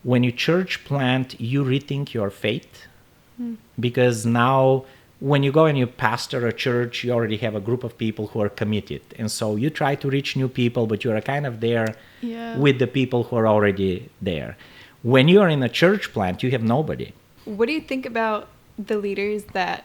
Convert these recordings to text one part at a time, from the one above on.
when you church plant, you rethink your faith, because now when you go and you pastor a church, you already have a group of people who are committed. And so you try to reach new people, but you're kind of there with the people who are already there. When you are in a church plant, you have nobody. What do you think about the leaders that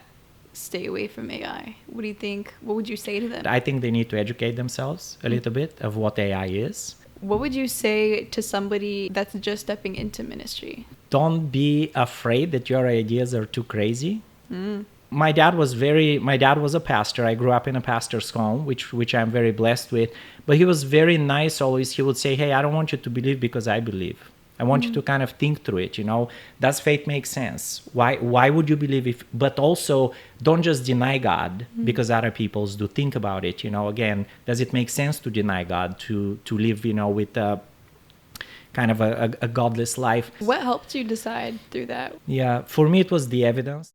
stay away from AI? What do you think? What would you say to them? I think they need to educate themselves a little bit of what AI is. What would you say to somebody that's just stepping into ministry? Don't be afraid that your ideas are too crazy. My dad was a pastor. I grew up in a pastor's home, which I'm very blessed with. But he was very nice always. He would say, hey, I don't want you to believe because I believe. I want you to kind of think through it, Does faith make sense? Why would you believe if? But also, don't just deny God because other peoples do. Think about it, Again, does it make sense to deny God, to live, with a kind of a godless life? What helped you decide through that? Yeah, for me, it was the evidence.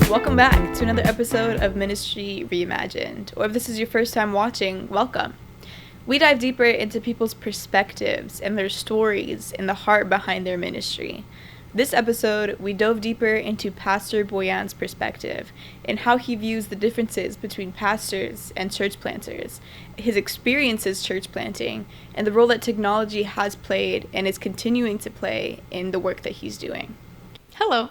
Welcome back to another episode of Ministry Reimagined. Or if this is your first time watching, welcome. We dive deeper into people's perspectives and their stories and the heart behind their ministry. This episode, we dove deeper into Pastor Boyan's perspective and how he views the differences between pastors and church planters, his experiences church planting, and the role that technology has played and is continuing to play in the work that he's doing. Hello.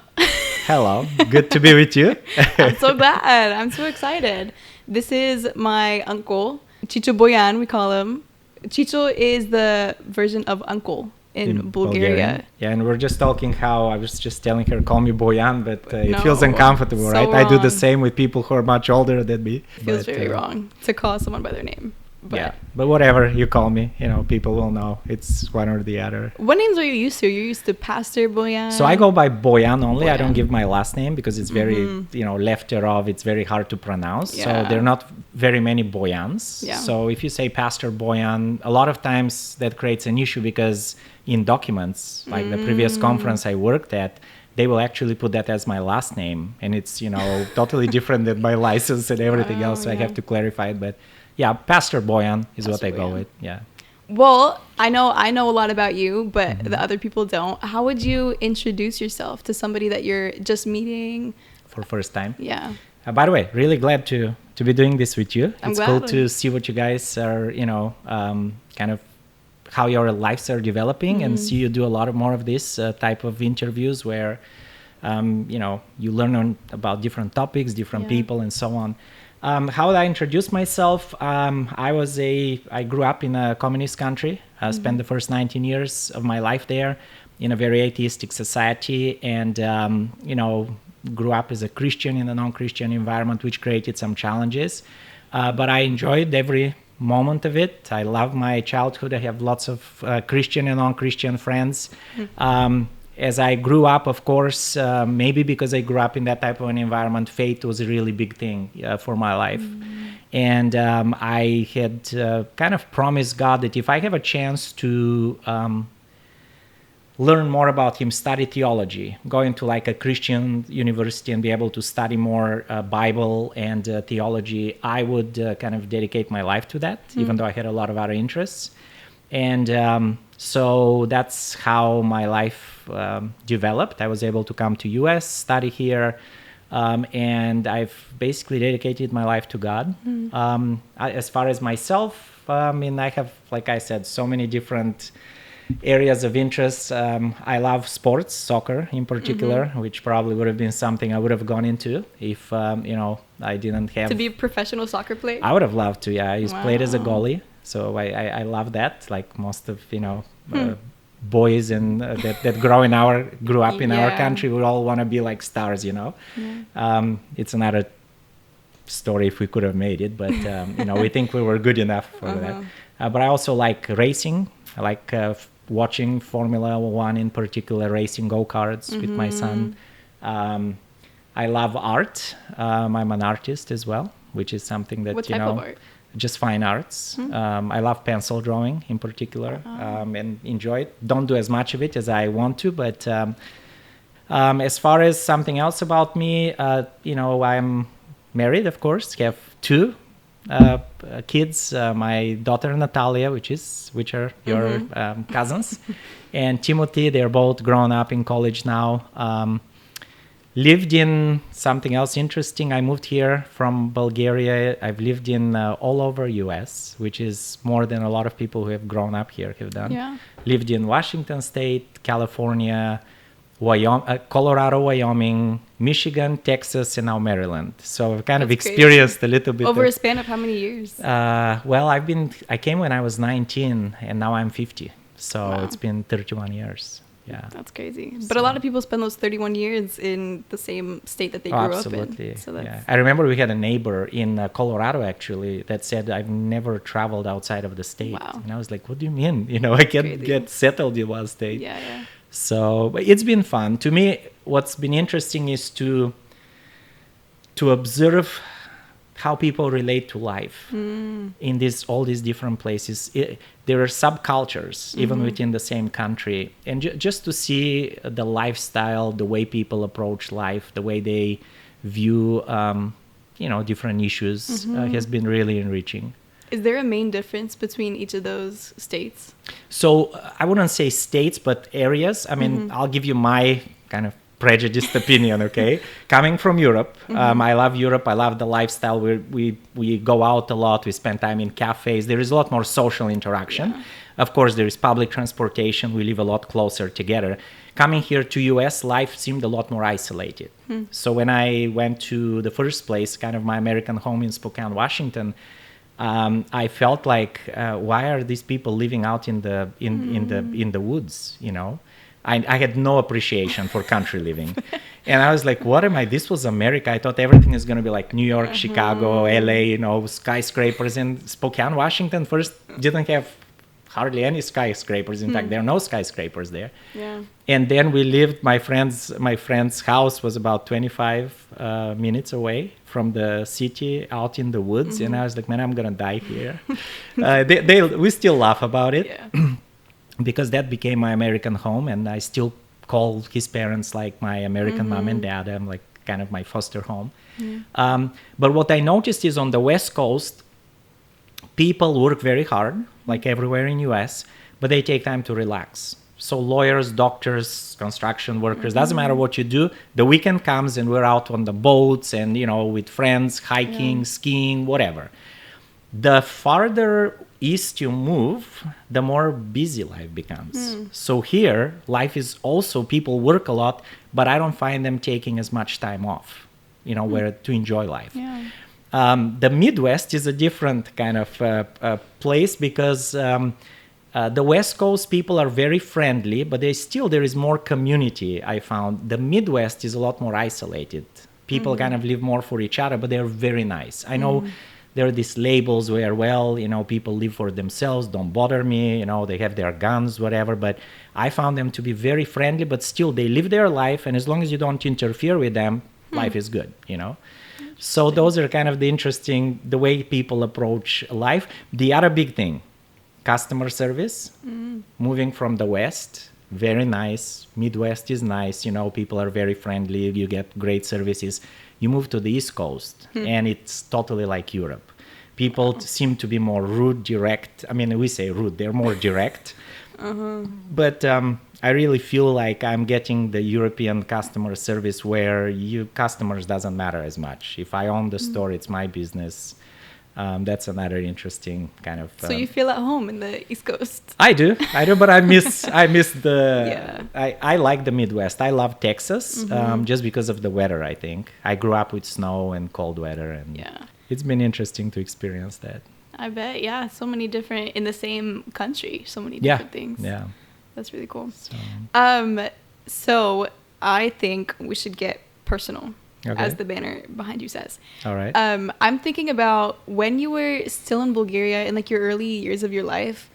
Hello. Good to be with you. I'm so glad. I'm so excited. This is my uncle, Chicho Boyan, we call him. Chicho is the version of uncle in Bulgaria. Yeah, and we're just talking how I was just telling her, call me Boyan, but it feels No, uncomfortable, so right? wrong. I do the same with people who are much older than me. It feels very wrong to call someone by their name. But but whatever you call me, people will know it's one or the other. What names are you used to? You're used to Pastor Boyan? So I go by Boyan only. I don't Boyan. give my last name because it's very, Levterov, it's very hard to pronounce. Yeah. So there are not very many Boyans. Yeah. So if you say Pastor Boyan, a lot of times that creates an issue because in documents, like the previous conference I worked at, they will actually put that as my last name. And it's, totally different than my license and everything else. So I have to clarify it. But yeah, Pastor Boyan is what I go with. Yeah. Well, I know a lot about you, but the other people don't. How would you introduce yourself to somebody that you're just meeting? For first time? Yeah. By the way, really glad to be doing this with you. I'm it's glad. cool to see what you guys are, kind of how your lives are developing and see you do a lot of more of this type of interviews where, you learn about different topics, different people and so on. How would I introduce myself? I grew up in a communist country. I spent the first 19 years of my life there in a very atheistic society and, grew up as a Christian in a non-Christian environment, which created some challenges. But I enjoyed every moment of it. I love my childhood. I have lots of Christian and non-Christian friends. As I grew up, of course, maybe because I grew up in that type of an environment, faith was a really big thing for my life. And I had kind of promised God that if I have a chance to learn more about him, study theology, go into like a Christian university and be able to study more Bible and theology, I would kind of dedicate my life to that, even though I had a lot of other interests. And so that's how my life developed. I was able to come to US, study here, and I've basically dedicated my life to God. As far as myself, I have, like I said, so many different areas of interest. I love sports, soccer in particular, which probably would have been something I would have gone into if, I didn't have... To be a professional soccer player? I would have loved to, yeah. I played as a goalie. So I love that, like most of, boys and that grew up in our country, we all want to be like stars, It's another story if we could have made it, but, we think we were good enough for that. But I also like racing. I like watching Formula One in particular, racing go-karts with my son. I love art. I'm an artist as well, which is something that, What type of art? Just fine arts. I love pencil drawing in particular, and enjoy it. Don't do as much of it as I want to, but as far as something else about me, I'm married, of course, have two kids. My daughter Natalia, which are your cousins, and Timothy. They're both grown up in college now. Lived in something else interesting. I moved here from Bulgaria. I've lived in all over U.S., which is more than a lot of people who have grown up here have done. Yeah. Lived in Washington State, California, Colorado, Wyoming, Michigan, Texas, and now Maryland. So I've kind of That's experienced a little bit. Over a span of how many years? Well, I came when I was 19, and now I'm 50. So Wow. it's been 31 years. Yeah. That's crazy. But a lot of people spend those 31 years in the same state that they grew Absolutely. up in. So that's, yeah. I remember we had a neighbor in Colorado, actually, that said, I've never traveled outside of the state. Wow. And I was like, what do you mean? I can't Crazy. get settled in one state. yeah. So but it's been fun. To me, what's been interesting is to observe how people relate to life in all these different places. There are subcultures even within the same country, and just to see the lifestyle, the way people approach life, the way they view different issues has been really enriching. Is there a main difference between each of those states? So I wouldn't say states, but areas. I mean, I'll give you my kind of prejudiced opinion, okay? Coming from Europe, I love Europe. I love the lifestyle. We go out a lot. We spend time in cafes. There is a lot more social interaction. Yeah. Of course, there is public transportation. We live a lot closer together. Coming here to US, life seemed a lot more isolated. So when I went to the first place, kind of my American home in Spokane, Washington, I felt like, why are these people living out in the woods? I had no appreciation for country living. And I was like, what am I? This was America. I thought everything is going to be like New York, Chicago, LA, skyscrapers. And Spokane, Washington first didn't have hardly any skyscrapers. In fact, there are no skyscrapers there. Yeah. And then we lived, my friend's house was about 25 minutes away from the city, out in the woods. And I was like, man, I'm going to die here. We still laugh about it. Yeah. Because that became my American home, and I still call his parents like my American mom and dad. I'm like kind of my foster home. But what I noticed is on the West Coast, people work very hard, like everywhere in US, but they take time to relax. So lawyers, doctors, construction workers, doesn't matter what you do, the weekend comes and we're out on the boats and, with friends, hiking, skiing, whatever. The farther east you move, the more busy life becomes. So here, life is also, people work a lot, but I don't find them taking as much time off, where to enjoy life. Yeah. The Midwest is a different kind of place because the West Coast people are very friendly, but there is more community, I found. The Midwest is a lot more isolated. People kind of live more for each other, but they're very nice. I know there are these labels where, people live for themselves, don't bother me, they have their guns, whatever. But I found them to be very friendly, but still they live their life. And as long as you don't interfere with them, life is good, So those are kind of the way people approach life. The other big thing, customer service, moving from the West, very nice. Midwest is nice, people are very friendly. You get great services. You move to the East Coast, and it's totally like Europe. People seem to be more rude, direct. I mean, we say rude, they're more direct. But I really feel like I'm getting the European customer service where customers doesn't matter as much. If I own the store, it's my business. That's another interesting kind of. So you feel at home in the East Coast? I do, but I miss the. Yeah. I like the Midwest. I love Texas, just because of the weather. I think I grew up with snow and cold weather, and it's been interesting to experience that. I bet, yeah. So many different in the same country. So many different things. Yeah, that's really cool. So I think we should get personal. Okay. As the banner behind you says. All right. I'm thinking about when you were still in Bulgaria in like your early years of your life,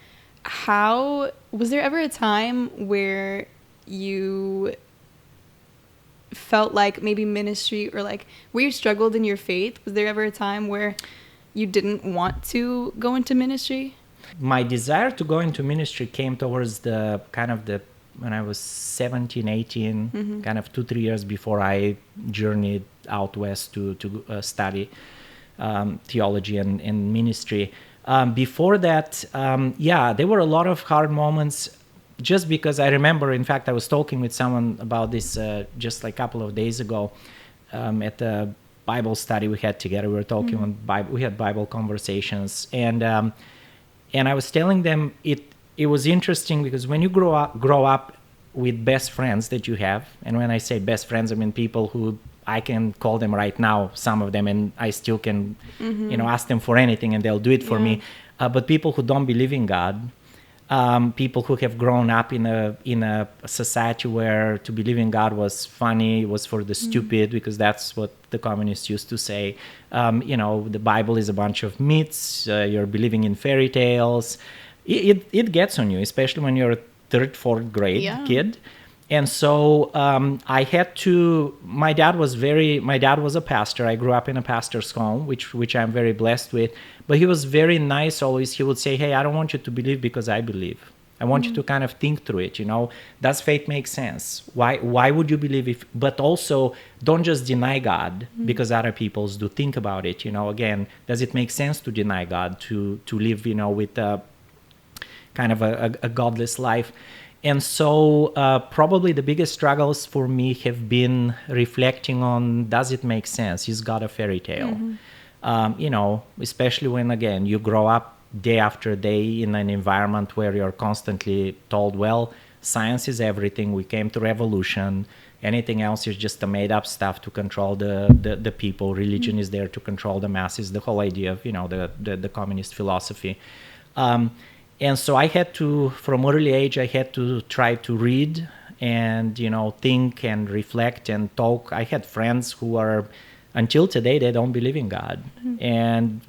was there ever a time where you felt like maybe ministry or like where you struggled in your faith? Was there ever a time where you didn't want to go into ministry? My desire to go into ministry came towards when I was 17, 18, kind of 2-3 years before I journeyed out west to study. theology and ministry. Before that, there were a lot of hard moments. Just because I remember, in fact, I was talking with someone about this just like a couple of days ago at the Bible study we had together. We were talking on Bible. We had Bible conversations, and I was telling them it was interesting because when you grow up with best friends that you have, and when I say best friends, I mean people who I can call them right now, some of them, and I still can, ask them for anything and they'll do it for me. But people who don't believe in God. People who have grown up in a society where to believe in God was funny, was for the stupid, because that's what the communists used to say. The Bible is a bunch of myths. You're believing in fairy tales. It gets on you, especially when you're a third, fourth grade kid. And so I had to. My dad was a pastor. I grew up in a pastor's home, which I'm very blessed with. But he was very nice always. He would say, "Hey, I don't want you to believe because I believe. I want you to kind of think through it. Does faith make sense? Why would you believe but also don't just deny God because other people do. Think about it. Again, does it make sense to deny God to live with a kind of a godless life?" And so probably the biggest struggles for me have been reflecting on, does it make sense? Is God a fairy tale? Especially when, again, you grow up day after day in an environment where you're constantly told, well, science is everything. We came through evolution. Anything else is just a made-up stuff to control the people. Religion is there to control the masses. The whole idea of, the communist philosophy. And so I had to, from early age, I had to try to read and, think and reflect and talk. I had friends who are, until today, they don't believe in God. And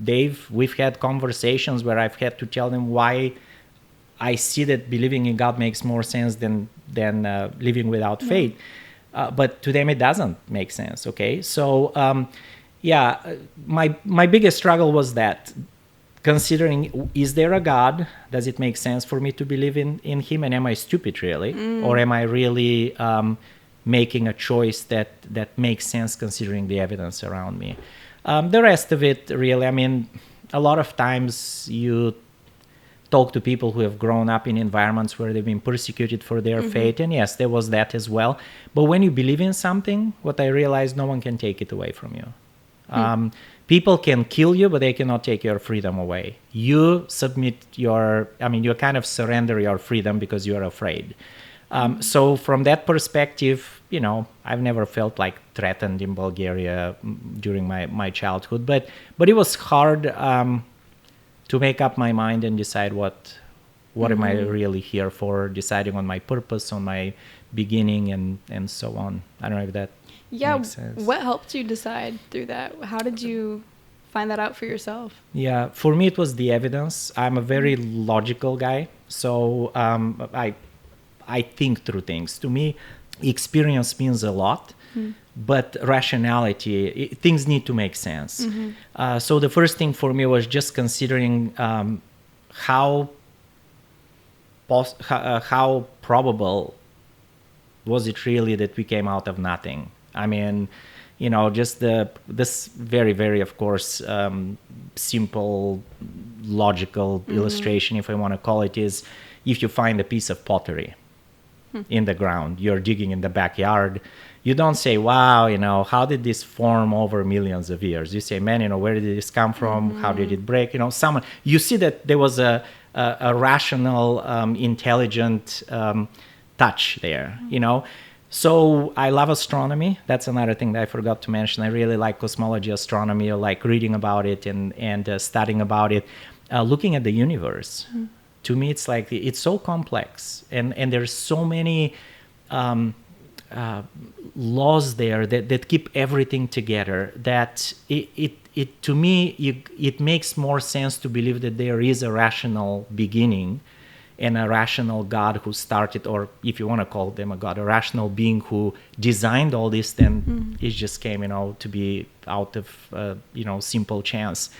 we've had conversations where I've had to tell them why I see that believing in God makes more sense than living without faith. But to them, it doesn't make sense, okay? So, my biggest struggle was that. Considering, is there a God? Does it make sense for me to believe in him? And am I stupid, really? Or am I really making a choice that makes sense considering the evidence around me? The rest of it, really, I mean, a lot of times you talk to people who have grown up in environments where they've been persecuted for their faith. And yes, there was that as well. But when you believe in something, what I realized, no one can take it away from you. People can kill you, but they cannot take your freedom away. You submit you kind of surrender your freedom because you're afraid. So from that perspective, I've never felt like threatened in Bulgaria during my childhood, but it was hard to make up my mind and decide what am I really here for, deciding on my purpose, on my beginning, and so on. I don't know if that makes sense. What helped you decide through that? How did you find that out for yourself? Yeah, for me it was the evidence. I'm a very logical guy, so I think through things. To me, experience means a lot, but rationality, things need to make sense. So the first thing for me was just considering how probable was it really that we came out of nothing. I mean, just this very, very, of course, simple, logical illustration, if I want to call it, is if you find a piece of pottery in the ground, you're digging in the backyard, you don't say, wow, how did this form over millions of years? You say, man, where did this come from? How did it break? You see that there was a rational, intelligent touch there, So I love astronomy. That's another thing that I forgot to mention. I really like cosmology, astronomy. I like reading about it and studying about it. Looking at the universe, to me, it's like it's so complex, and there's so many laws there that keep everything together. That it to me it makes more sense to believe that there is a rational beginning and a rational God who started, or if you want to call them a God, a rational being who designed all this, then it just came, to be out of, simple chance.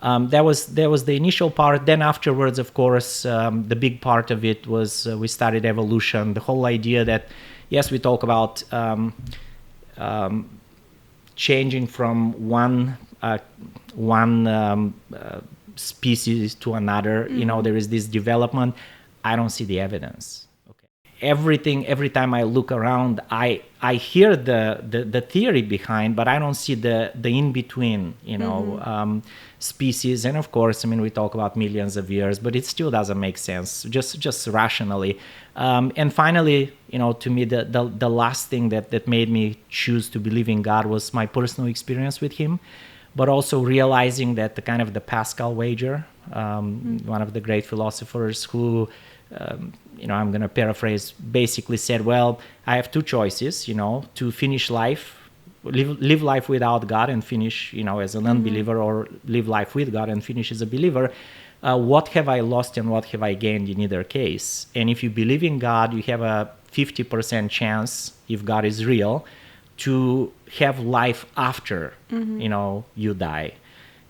That was the initial part. Then afterwards, of course, the big part of it was we studied evolution, the whole idea that, yes, we talk about changing from one one species to another. There is this development. I don't see the evidence. Okay. Every time I look around, I hear the theory behind, but I don't see the in between, species. And of course, we talk about millions of years, but it still doesn't make sense, just rationally. And finally, to me, the last thing that made me choose to believe in God was my personal experience with Him, but also realizing that the Pascal wager, one of the great philosophers who, I'm going to paraphrase, basically said, well, I have two choices, to finish life, live life without God and finish, as an unbeliever, or live life with God and finish as a believer. What have I lost and what have I gained in either case? And if you believe in God, you have a 50% chance, if God is real, to have life after, you die.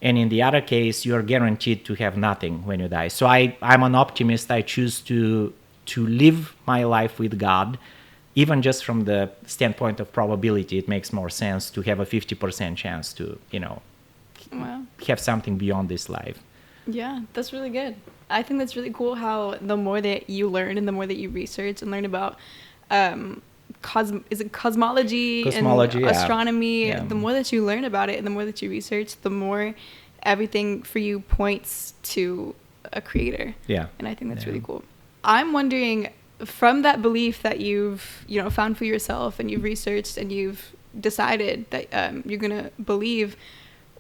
And in the other case, you're guaranteed to have nothing when you die. So I'm an optimist. I choose to live my life with God. Even just from the standpoint of probability, it makes more sense to have a 50% chance to, have something beyond this life. Yeah, that's really good. I think that's really cool how the more that you learn and the more that you research and learn about cosmology and astronomy, the more that you learn about it and the more that you research, the more everything for you points to a creator. Yeah. And I think that's really cool. I'm wondering, from that belief that you've found for yourself and you've researched and you've decided that you're gonna believe,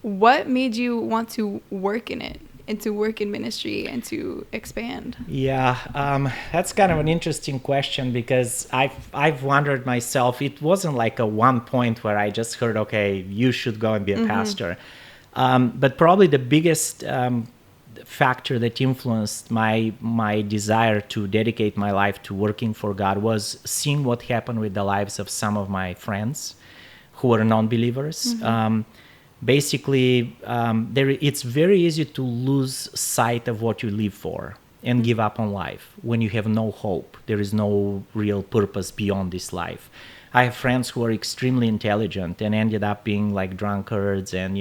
what made you want to work in it and to work in ministry and to expand? That's kind of an interesting question, because I've wondered myself. It wasn't like a one point where I just heard, okay, you should go and be a pastor, but probably the biggest factor that influenced my desire to dedicate my life to working for God was seeing what happened with the lives of some of my friends who were non-believers. Basically, it's very easy to lose sight of what you live for and give up on life when you have no hope. There is no real purpose beyond this life. I have friends who are extremely intelligent and ended up being like drunkards and,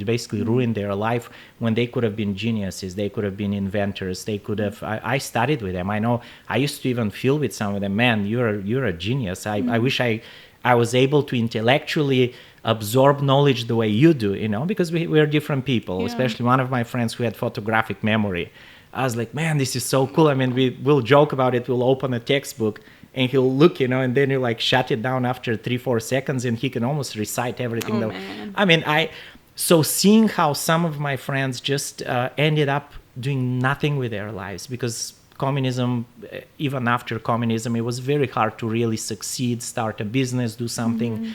basically ruined their life when they could have been geniuses. They could have been inventors. They could have, I studied with them. I know I used to even feel with some of them, man, you're a genius. I wish I was able to intellectually absorb knowledge the way you do, because we're different people, especially one of my friends who had photographic memory. I was like, man, this is so cool. We'll joke about it. We'll open a textbook and he'll look, and then you shut it down after 3-4 seconds and he can almost recite everything. So seeing how some of my friends just ended up doing nothing with their lives, because communism, even after communism, it was very hard to really succeed, start a business, do something,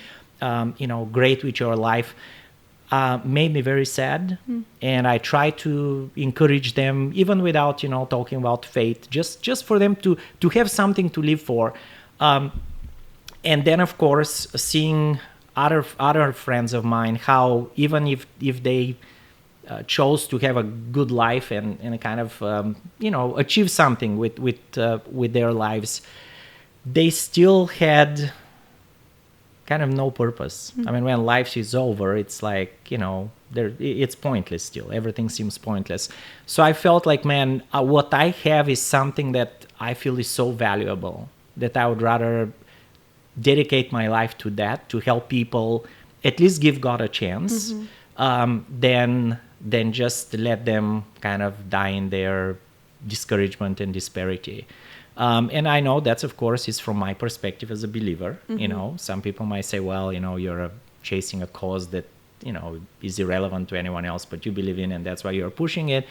great with your life. Made me very sad, and I try to encourage them, even without talking about faith, just for them to have something to live for, and then of course seeing other friends of mine, how even if they chose to have a good life and kind of achieve something with their lives, they still had kind of no purpose. When life is over, it's like, it's pointless still. Everything seems pointless. So I felt like, man, what I have is something that I feel is so valuable that I would rather dedicate my life to that, to help people, at least give God a chance, than just let them kind of die in their discouragement and disparity. And I know that's, of course, is from my perspective as a believer. Some people might say, well, you're chasing a cause that, is irrelevant to anyone else, but you believe in, and that's why you're pushing it.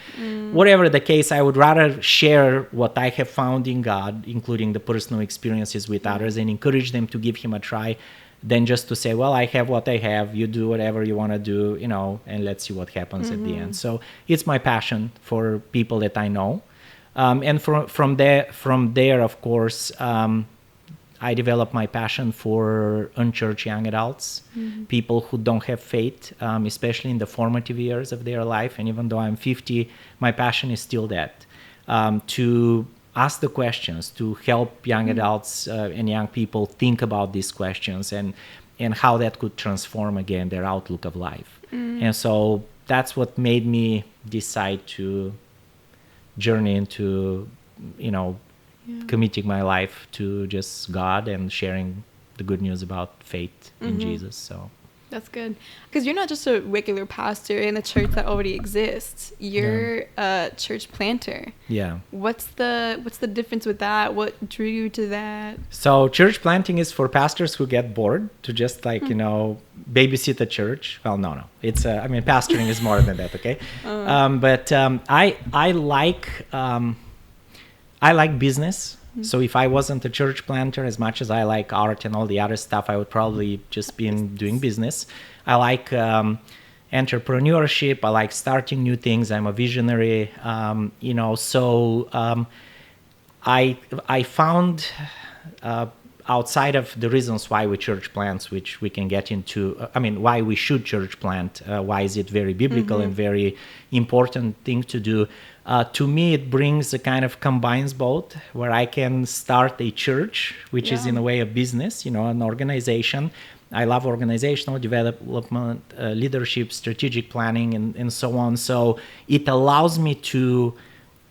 Whatever the case, I would rather share what I have found in God, including the personal experiences with others, and encourage them to give Him a try, than just to say, well, I have what I have, you do whatever you want to do, and let's see what happens at the end. So it's my passion for people that I know. And from there, of course, I developed my passion for unchurched young adults, people who don't have faith, especially in the formative years of their life. And even though I'm 50, my passion is still that, to ask the questions, to help young adults and young people think about these questions, and and how that could transform again their outlook of life. And so that's what made me decide to journey into, committing my life to just God and sharing the good news about faith in Jesus. So that's good, because you're not just a regular pastor in a church that already exists. You're a church planter. Yeah. What's the difference with that? What drew you to that? So church planting is for pastors who get bored to just babysit a church. Well, no. It's pastoring is more than that. Okay. I like business. So if I wasn't a church planter, as much as I like art and all the other stuff, I would probably just be doing business. I like entrepreneurship. I like starting new things. I'm a visionary. I found outside of the reasons why we church plants, which we can get into, why we should church plant, why is it very biblical and very important thing to do. To me, it brings a kind of combines both, where I can start a church, which is in a way a business, an organization. I love organizational development, leadership, strategic planning, and so on. So it allows me to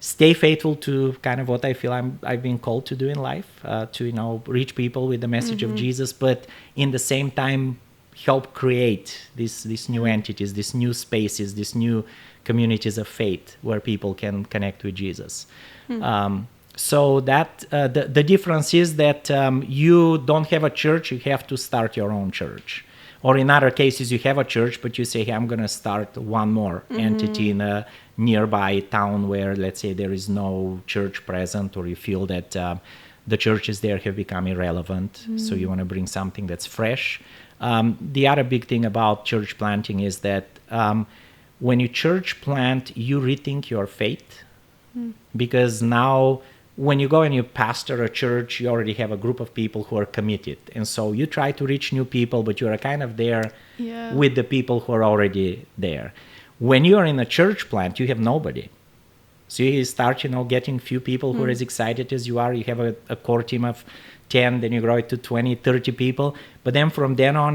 stay faithful to kind of what I feel I've been called to do in life, to reach people with the message of Jesus, but in the same time help create these new entities, these new spaces, these new communities of faith where people can connect with Jesus. So that the difference is that you don't have a church, you have to start your own church. Or in other cases, you have a church, but you say, hey, I'm going to start one more entity in a nearby town where, let's say, there is no church present, or you feel that the churches there have become irrelevant. So you want to bring something that's fresh. The other big thing about church planting is that when you church plant, you rethink your faith. Because now when you go and you pastor a church, you already have a group of people who are committed. And so you try to reach new people, but you're kind of there with the people who are already there. When you're in a church plant, you have nobody. So you start, getting few people who are as excited as you are. You have a core team of 10, then you grow it to 20, 30 people. But then from then on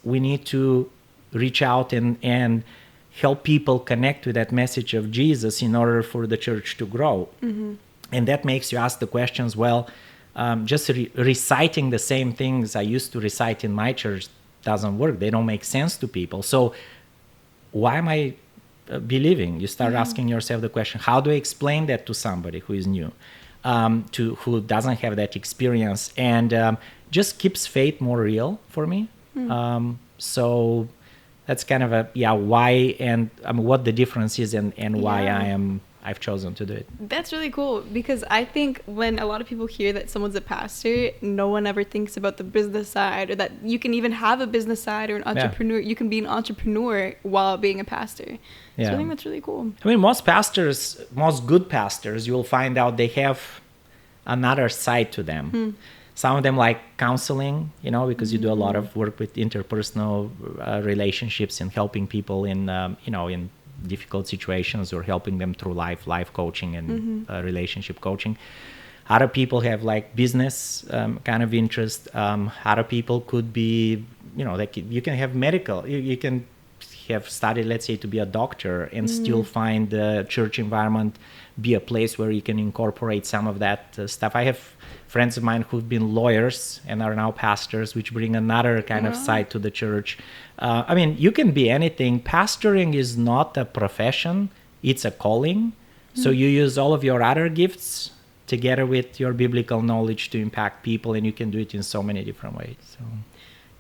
we need to reach out and help people connect with that message of Jesus in order for the church to grow. And that makes you ask the questions, just reciting the same things I used to recite in my church doesn't work. They don't make sense to people. So why am I believing? You start asking yourself the question, how do I explain that to somebody who is new, who doesn't have that experience, and just keeps faith more real for me. So that's kind of why, and what the difference is, and why I've chosen to do it. That's really cool, because I think when a lot of people hear that someone's a pastor, no one ever thinks about the business side, or that you can even have a business side or an entrepreneur. You can be an entrepreneur while being a pastor. So I think that's really cool. Most good pastors, you'll find out they have another side to them. Some of them like counseling, because you do a lot of work with interpersonal relationships and helping people in difficult situations, or helping them through life coaching and relationship coaching. Other people have like business kind of interest. Other people could be, you can have medical, you can have studied, let's say, to be a doctor and still find the church environment be a place where you can incorporate some of that stuff. I have friends of mine who've been lawyers and are now pastors, which bring another kind of side to the church. You can be anything. Pastoring is not a profession, it's a calling. So you use all of your other gifts together with your biblical knowledge to impact people, and you can do it in so many different ways. So,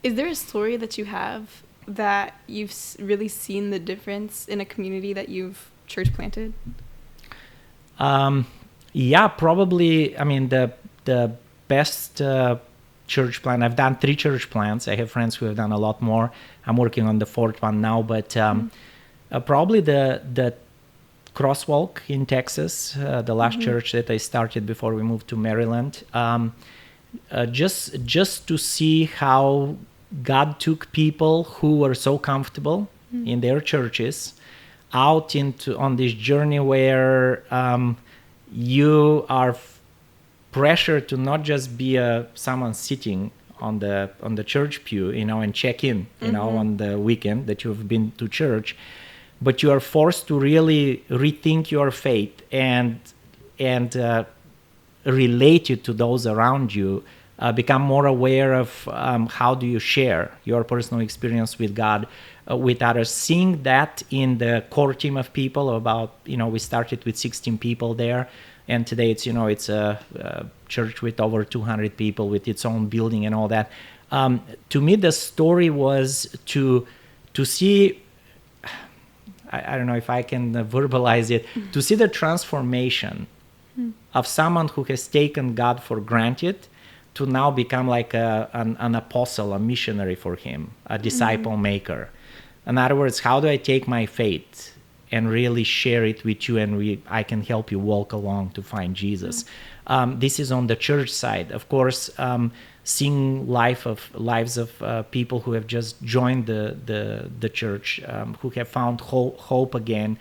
is there a story that you have that you've really seen the difference in a community that you've church planted? Probably. The best church plant, I've done 3 church plants. I have friends who have done a lot more. I'm working on the 4th one now, but probably the Crosswalk in Texas, the last church that I started before we moved to Maryland. Just to see how God took people who were so comfortable in their churches out on this journey where you are pressured to not just be someone sitting the church pew, and check in, on the weekend that you've been to church, but you are forced to really rethink your faith and relate it to those around you. Become more aware of how do you share your personal experience with God with others. Seeing that in the core team of people, about we started with 16 people there, and today it's it's a church with over 200 people with its own building and all that. To me, the story was to see. I don't know if I can verbalize it. To see the transformation of someone who has taken God for granted to now become like an apostle, a missionary for him, a disciple maker. In other words, how do I take my faith and really share it with you, and I can help you walk along to find Jesus. This is on the church side. Of course, seeing lives of people who have just joined the church, who have found hope again.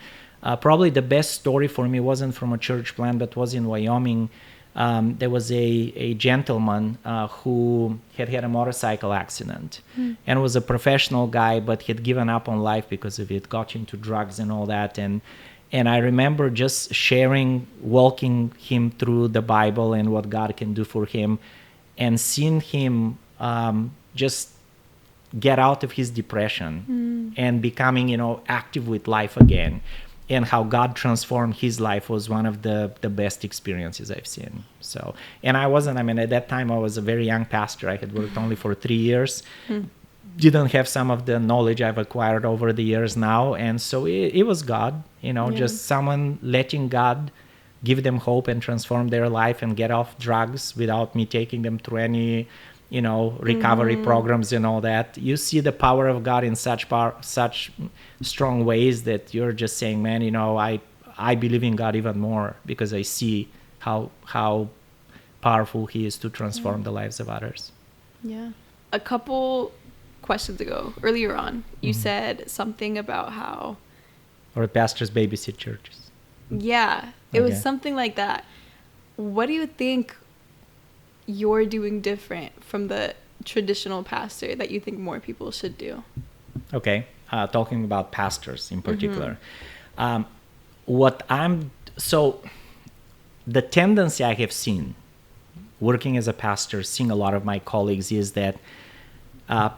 Probably the best story for me wasn't from a church plant, but was in Wyoming. There was a gentleman who had a motorcycle accident and was a professional guy, but had given up on life because of it, got into drugs and all that. And I remember just walking him through the Bible and what God can do for him, and seeing him just get out of his depression and becoming, active with life again. And how God transformed his life was one of the best experiences I've seen. So, and at that time I was a very young pastor. I had worked only for 3 years, didn't have some of the knowledge I've acquired over the years now. And so it was God, just someone letting God give them hope and transform their life and get off drugs without me taking them through any recovery programs and all that. You see the power of God in such strong ways that you're just saying, man, I believe in God even more because I see how powerful he is to transform the lives of others. Yeah. A couple questions ago, earlier on, you said something about how... Or pastors babysit churches. Yeah, it was something like that. What do you think you're doing different from the traditional pastor that you think more people should do? Okay, talking about pastors in particular. The tendency I have seen working as a pastor, seeing a lot of my colleagues, is that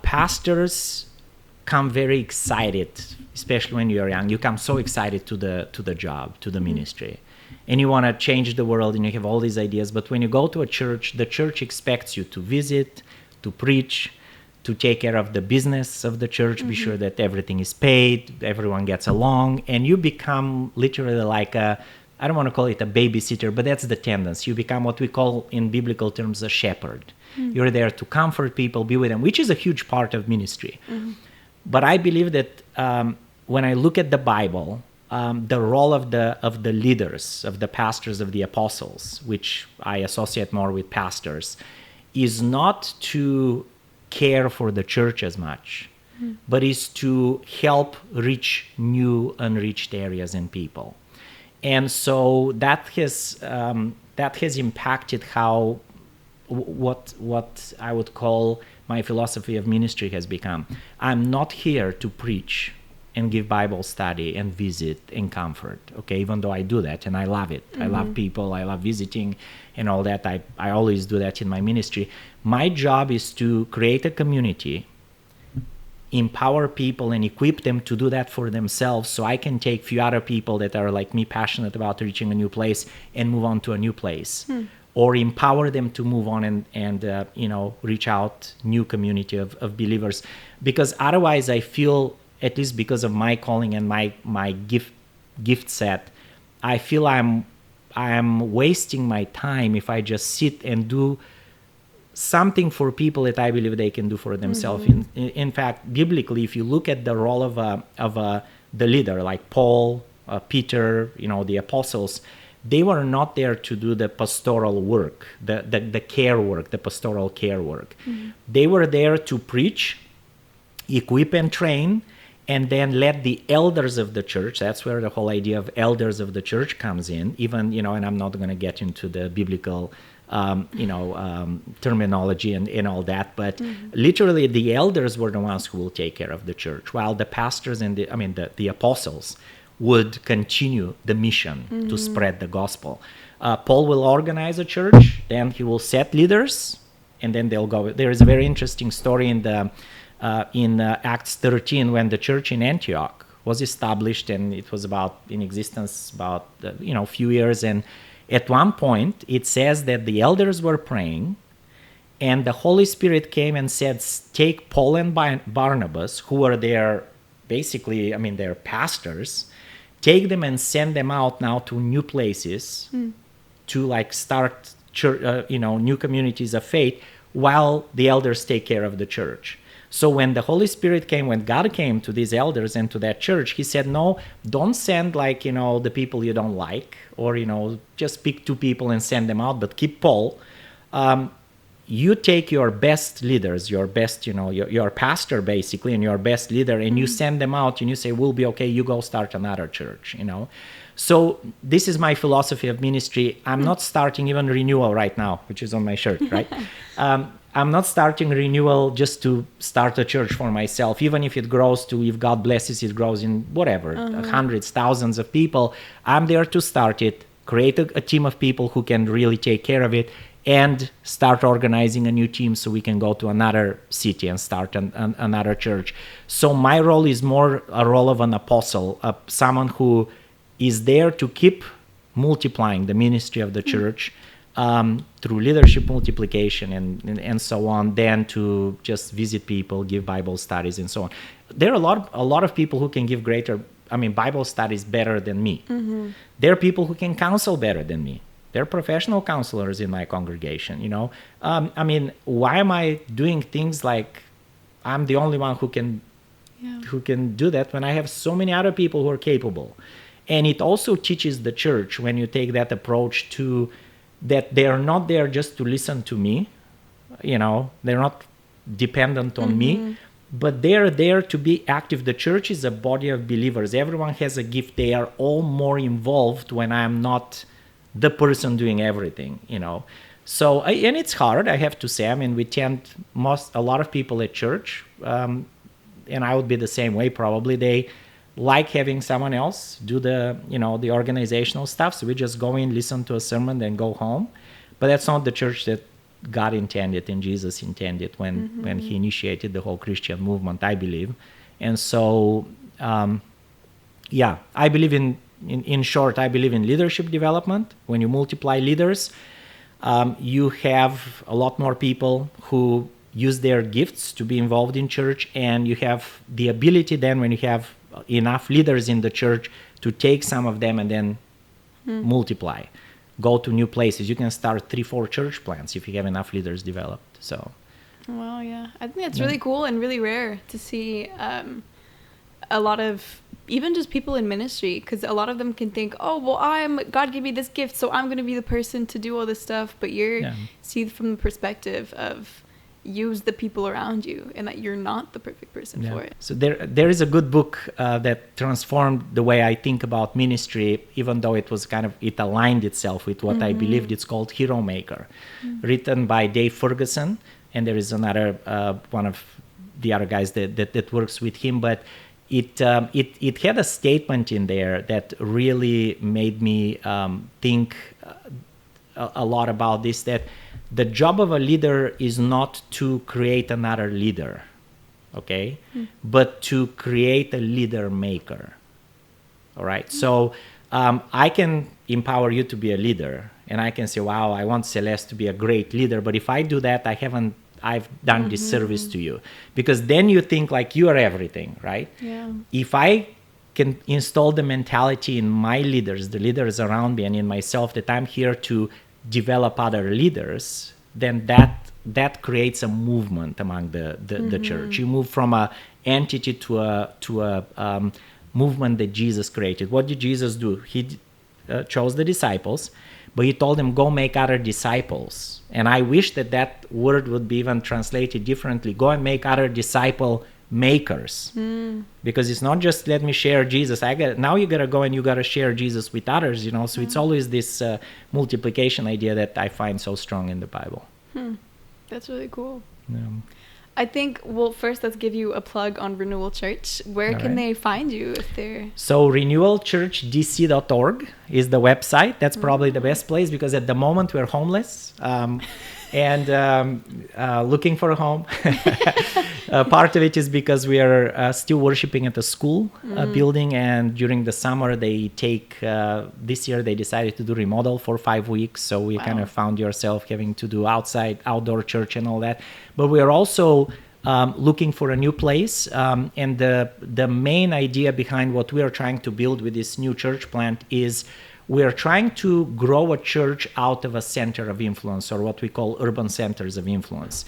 pastors come very excited, especially when you're young. You come so excited to the job, to the ministry. And you want to change the world, and you have all these ideas. But when you go to a church, the church expects you to visit, to preach, to take care of the business of the church, be sure that everything is paid, everyone gets along, and you become literally like I don't want to call it a babysitter, but that's the tendency. You become what we call in biblical terms a shepherd. You're there to comfort people, be with them, which is a huge part of ministry. But I believe that when I look at the Bible, the role of the leaders, of the pastors, of the apostles, which I associate more with pastors, is not to care for the church as much, but is to help reach new unreached areas and people. And so that has impacted how what I would call my philosophy of ministry has become. I'm not here to preach and give Bible study and visit and comfort, okay, even though I do that and I love it. I love people, I love visiting and all that. I always do that in my ministry. My job is to create a community, empower people and equip them to do that for themselves, so I can take few other people that are like me, passionate about reaching a new place, and move on to a new place. Or empower them to move on and reach out new community of believers. Because otherwise I feel, at least because of my calling and my gift set, I feel I'm wasting my time if I just sit and do something for people that I believe they can do for themselves. In fact, biblically, if you look at the role of the leader, like Paul, Peter, the apostles, they were not there to do the pastoral work, the care work, the pastoral care work. They were there to preach, equip and train, and then let the elders of the church, that's where the whole idea of elders of the church comes in, even, and I'm not going to get into the biblical terminology and all that. But literally, the elders were the ones who will take care of the church, while the pastors and the apostles would continue the mission to spread the gospel. Paul will organize a church, then he will set leaders, and then they'll go. There is a very interesting story in Acts 13 when the church in Antioch was established, and it was in existence about a few years. And at one point, it says that the elders were praying, and the Holy Spirit came and said, "Take Paul and Barnabas, who are their their pastors, take them and send them out now to new places to start church, new communities of faith, while the elders take care of the church." So when the Holy Spirit came, when God came to these elders and to that church, he said, "No, don't send the people you don't like, or just pick 2 people and send them out, but keep Paul. You take your best leaders, your best, your pastor basically, and your best leader, and you send them out, and you say, we'll be okay, you go start another church, So this is my philosophy of ministry. I'm not starting even renewal right now, which is on my shirt, right? I'm not starting renewal just to start a church for myself, even if it grows if God blesses, it grows in whatever, hundreds, thousands of people. I'm there to start it, create a team of people who can really take care of it, and start organizing a new team so we can go to another city and start another church. So my role is more a role of an apostle, someone who is there to keep multiplying the ministry of the church through leadership multiplication and so on, than to just visit people, give Bible studies and so on. There are a lot of people who can give Bible studies better than me. There are people who can counsel better than me. They're professional counselors in my congregation, why am I doing things like I'm the only one who can do that when I have so many other people who are capable? And it also teaches the church, when you take that approach, to that they are not there just to listen to me, they're not dependent on me, but they're there to be active. The church is a body of believers. Everyone has a gift. They are all more involved when I'm not the person doing everything, So, and it's hard, I have to say. We a lot of people at church, and I would be the same way probably, they like having someone else do the organizational stuff. So we just go in, listen to a sermon, then go home. But that's not the church that God intended and Jesus intended when he initiated the whole Christian movement, I believe. And so, I believe in short, I believe in leadership development. When you multiply leaders, you have a lot more people who use their gifts to be involved in church, and you have the ability then, when you have enough leaders in the church, to take some of them and then multiply, go to new places. You can start 3-4 church plants if you have enough leaders developed. So, wow, yeah, I think that's really cool and really rare to see. A lot of even just people in ministry, because a lot of them can think, oh, well, God gave me this gift, so I'm going to be the person to do all this stuff. But see from the perspective of use the people around you, and that you're not the perfect person for it. So there is a good book that transformed the way I think about ministry, even though it was it aligned itself with what I believed. It's called Hero Maker, written by Dave Ferguson, and there is another one of the other guys that works with him. But it had a statement in there that really made me think a lot about this, that the job of a leader is not to create another leader, okay? But to create a leader maker, all right? So I can empower you to be a leader, and I can say, wow, I want Celeste to be a great leader. But if I do that, I've done disservice to you, because then you think like you are everything, right? Yeah. If I can install the mentality in my leaders, the leaders around me, and in myself, that I'm here to develop other leaders, then that creates a movement among the church. You move from a entity to a movement that Jesus created. What did Jesus do? He chose the disciples, but he told them, go make other disciples. And I wish that word would be even translated differently. Go and make other disciple makers, because it's not just let me share Jesus. Now you gotta go and you gotta share Jesus with others, so it's always this multiplication idea that I find so strong in the Bible. That's really cool. Yeah. I think, well, first let's give you a plug on Renewal Church. Where can they find you if they're... So renewalchurchdc.org is the website. That's probably the best place, because at the moment we're homeless and looking for a home. Part of it is because we are still worshiping at a school building, and during the summer they take, this year they decided to do remodel for 5 weeks. So we kind of found yourself having to do outdoor church and all that. But we are also looking for a new place. And the main idea behind what we are trying to build with this new church plant is we are trying to grow a church out of a center of influence, or what we call urban centers of influence.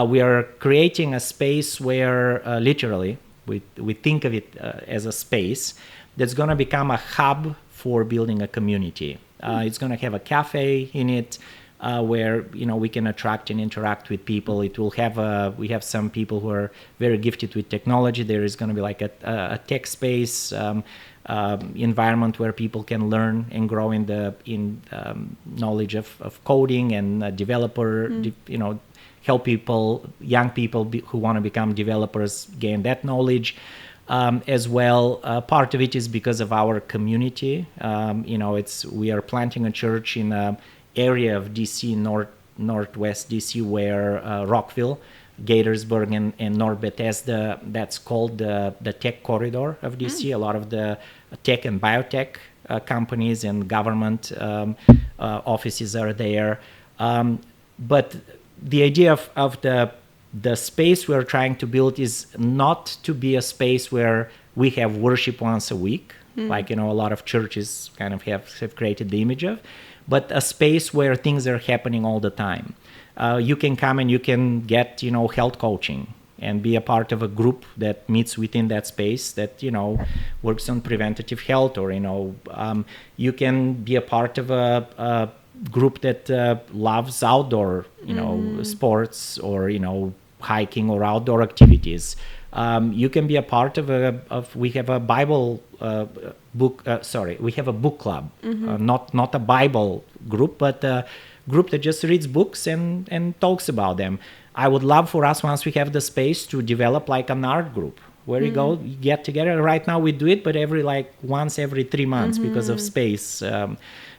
We are creating a space where literally we think of it as a space that's going to become a hub for building a community. It's going to have a cafe in it, where we can attract and interact with people. It will have we have some people who are very gifted with technology. There is going to be like a tech space environment where people can learn and grow in knowledge of coding and developer. Help young people who want to become developers gain that knowledge. As well, part of it is because of our community. We are planting a church in a area of DC, northwest DC, where Rockville, Gaithersburg, and North Bethesda, that's called the tech corridor of DC. A lot of the tech and biotech companies and government offices are there. But the idea of the space we're trying to build is not to be a space where we have worship once a week, like a lot of churches kind of have created the image of, but a space where things are happening all the time. You can come and you can get health coaching and be a part of a group that meets within that space that works on preventative health, or you can be a part of a group that loves outdoor sports, or hiking or outdoor activities. You can be a part of we have a Bible we have a book club, not a Bible group, but a group that just reads books and talks about them. I would love for us, once we have the space, to develop like an art group where you get together. Right now we do it, but once every 3 months because of space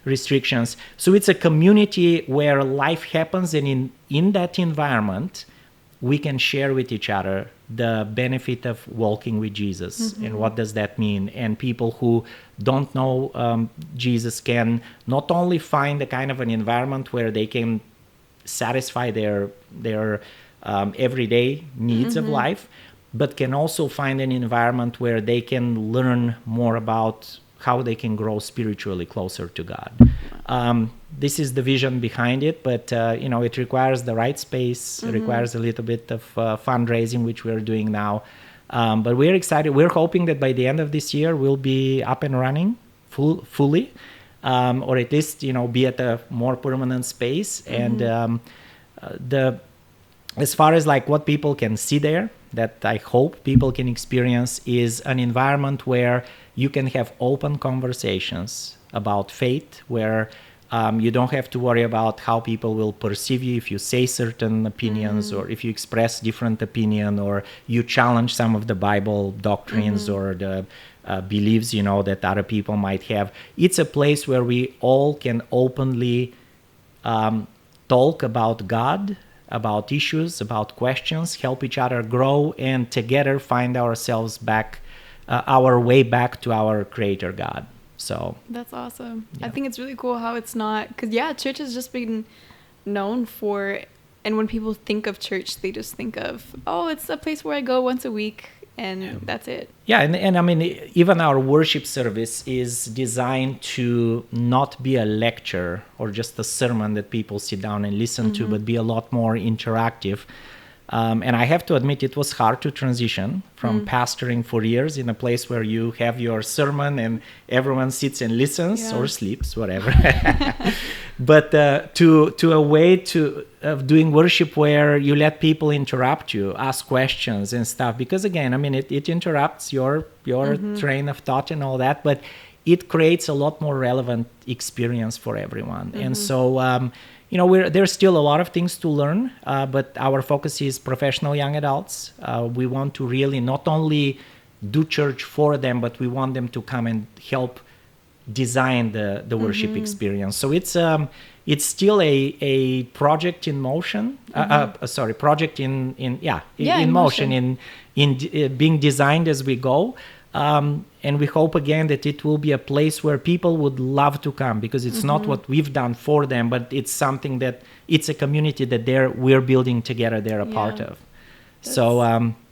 restrictions. So it's a community where life happens, and in that environment we can share with each other the benefit of walking with Jesus and what does that mean. And people who don't know Jesus can not only find a kind of an environment where they can satisfy their everyday needs of life, but can also find an environment where they can learn more about how they can grow spiritually closer to God. This is the vision behind it, but it requires the right space. It requires a little bit of fundraising, which we're doing now. But we're excited. We're hoping that by the end of this year, we'll be up and running fully, or at least be at a more permanent space. And as far as like what people can see there, that I hope people can experience, is an environment where you can have open conversations about faith, where you don't have to worry about how people will perceive you if you say certain opinions, or if you express different opinion, or you challenge some of the Bible doctrines or the beliefs that other people might have. It's a place where we all can openly talk about God, about issues, about questions, help each other grow, and together find ourselves back, our way back to our Creator God. So that's awesome. Yeah. I think it's really cool how it's not, because church has just been known for, and when people think of church, they just think of, it's a place where I go once a week, and that's it. Yeah, and I mean, even our worship service is designed to not be a lecture or just a sermon that people sit down and listen to, but be a lot more interactive. And I have to admit, it was hard to transition from pastoring for years in a place where you have your sermon and everyone sits and listens or sleeps, whatever. but to a way of doing worship where you let people interrupt you, ask questions and stuff. Because again, I mean, it interrupts your train of thought and all that, but it creates a lot more relevant experience for everyone. And so, there's still a lot of things to learn, but our focus is professional young adults. We want to really not only do church for them, but we want them to come and help design the worship experience. So it's still a project in motion. Project in motion, being designed as we go. And we hope again that it will be a place where people would love to come, because it's not what we've done for them, but it's something that it's a community that we're building together. They're a part of. So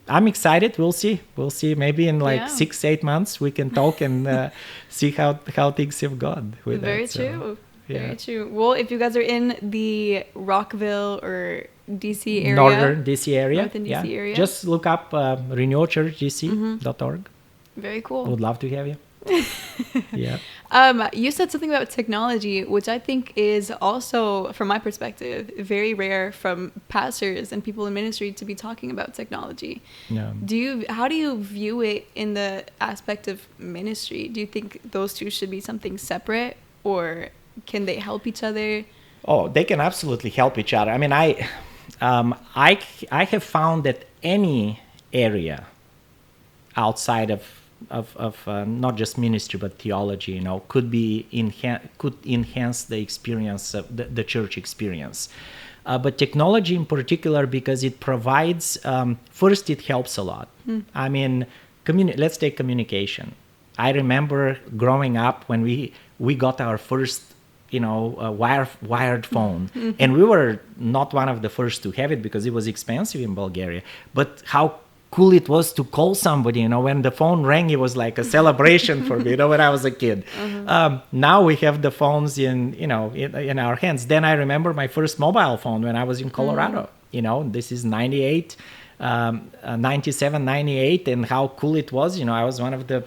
I'm excited. We'll see. Maybe in 6-8 months we can talk and see how things have gone with Very that. True. Very true. Well, if you guys are in the Rockville or DC area, Northern DC area, area, just look up renewalchurchdc.org. Very cool. Would love to have you. Yeah. You said something about technology, which I think is also, from my perspective, very rare from pastors and people in ministry to be talking about technology. Yeah. How do you view it in the aspect of ministry? Do you think those two should be something separate, or can they help each other? Oh, they can absolutely help each other. I mean, I have found that any area outside of not just ministry but theology, could enhance the experience of the church experience. But technology in particular, because it provides, first, it helps a lot. I mean, let's take communication. I remember growing up when we got our first wired phone, and we were not one of the first to have it because it was expensive in Bulgaria. But how cool it was to call somebody, when the phone rang, it was like a celebration for me, when I was a kid. Now we have the phones in our hands. Then I remember my first mobile phone when I was in Colorado. This is 97, 98, and how cool it was. I was one of the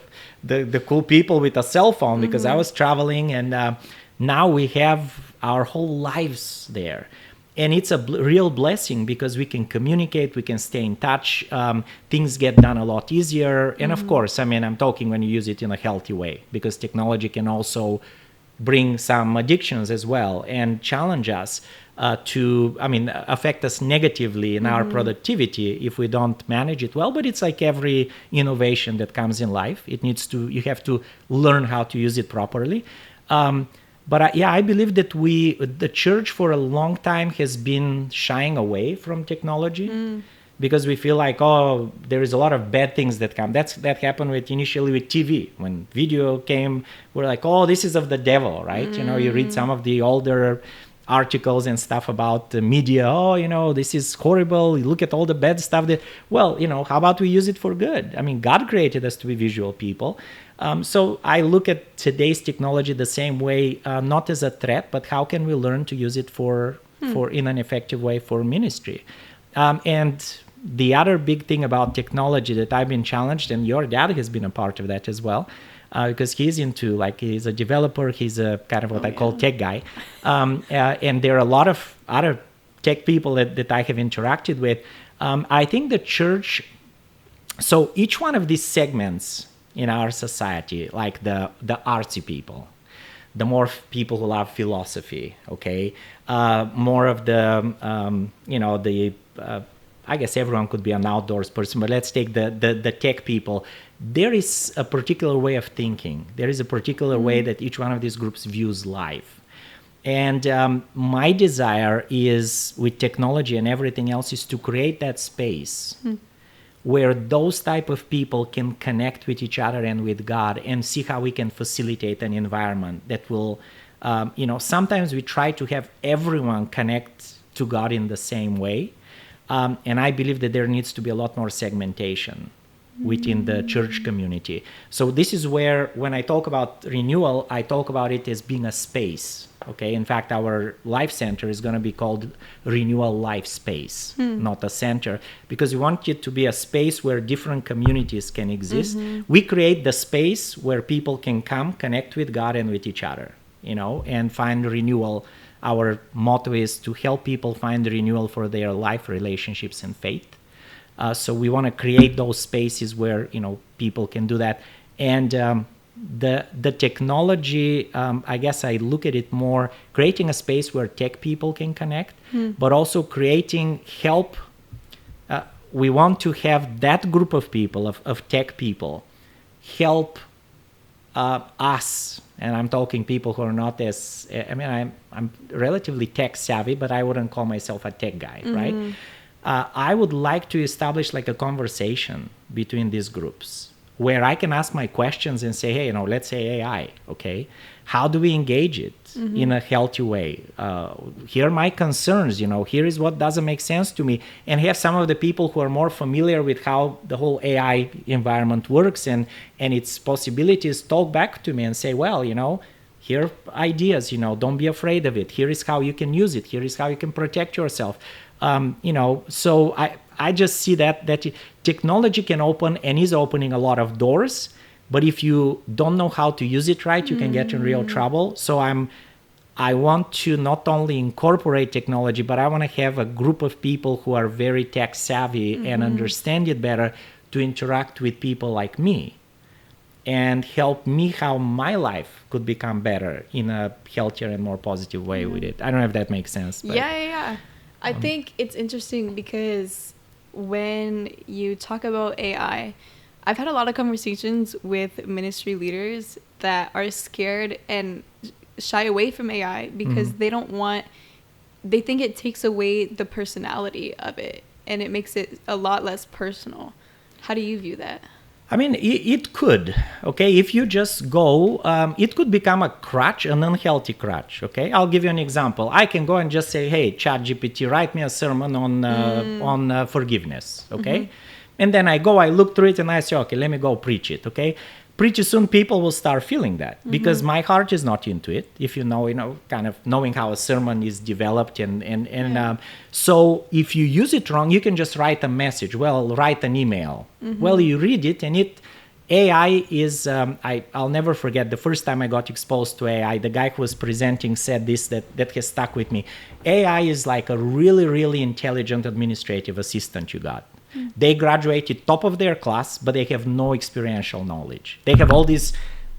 cool people with a cell phone because I was traveling, and now we have our whole lives there. And it's a real blessing because we can communicate, we can stay in touch, things get done a lot easier. And of course, I mean, I'm talking when you use it in a healthy way, because technology can also bring some addictions as well and challenge us affect us negatively in our productivity if we don't manage it well. But it's like every innovation that comes in life. You have to learn how to use it properly. But I believe that the church for a long time has been shying away from technology because we feel like, there is a lot of bad things that come. That happened initially with TV. When video came, we're like, this is of the devil, right? You read some of the older articles and stuff about the media. This is horrible. You look at all the bad stuff. How about we use it for good? I mean, God created us to be visual people. So I look at today's technology the same way, not as a threat, but how can we learn to use it for in an effective way for ministry? And the other big thing about technology that I've been challenged, and your dad has been a part of that as well, because he's he's a developer, he's a kind of what I call tech guy. And there are a lot of other tech people that I have interacted with. I think the church, so each one of these segments in our society, like the artsy people, the more people who love philosophy, more of the, I guess everyone could be an outdoors person, but let's take the tech people. There is a particular way of thinking. There is a particular way that each one of these groups views life. And my desire is, with technology and everything else, is to create that space where those type of people can connect with each other and with God, and see how we can facilitate an environment that will, sometimes we try to have everyone connect to God in the same way. And I believe that there needs to be a lot more segmentation within the church community. So this is where, when I talk about renewal, I talk about it as being a space. In fact, our life center is going to be called Renewal Life Space, not a center, because we want it to be a space where different communities can exist. We create the space where people can come, connect with God and with each other, and find renewal our motto is to help people find renewal for their life, relationships, and faith. So we want to create those spaces where people can do that. And the technology, I guess I look at it more creating a space where tech people can connect, but also creating help. We want to have that group of people, of tech people, help us. And I'm talking people who are not as, I'm relatively tech savvy, but I wouldn't call myself a tech guy, right? I would like to establish like a conversation between these groups where I can ask my questions and say, hey, let's say AI, okay? How do we engage it in a healthy way? Here are my concerns, here is what doesn't make sense to me. And have some of the people who are more familiar with how the whole AI environment works and its possibilities talk back to me and say, well, here are ideas, don't be afraid of it. Here is how you can use it. Here is how you can protect yourself. So I just see that technology can open and is opening a lot of doors, but if you don't know how to use it right, you can get in real trouble. So I want to not only incorporate technology, but I want to have a group of people who are very tech savvy and understand it better to interact with people like me and help me how my life could become better in a healthier and more positive way with it. I don't know if that makes sense. But, yeah. I think it's interesting because when you talk about AI, I've had a lot of conversations with ministry leaders that are scared and shy away from AI because they think it takes away the personality of it and it makes it a lot less personal. How do you view that? I mean, it could, okay? If you just go, it could become a crutch, an unhealthy crutch, okay? I'll give you an example. I can go and just say, hey, ChatGPT, write me a sermon on forgiveness, okay? And then I look through it and I say, okay, let me go preach it, okay? Pretty soon people will start feeling that because my heart is not into it. If kind of knowing how a sermon is developed so if you use it wrong, you can just write a message. Well, write an email. Well, you read it and AI is, I'll never forget the first time I got exposed to AI, the guy who was presenting said this that has stuck with me. AI is like a really, really intelligent administrative assistant you got. They graduated top of their class, but they have no experiential knowledge. They have all this,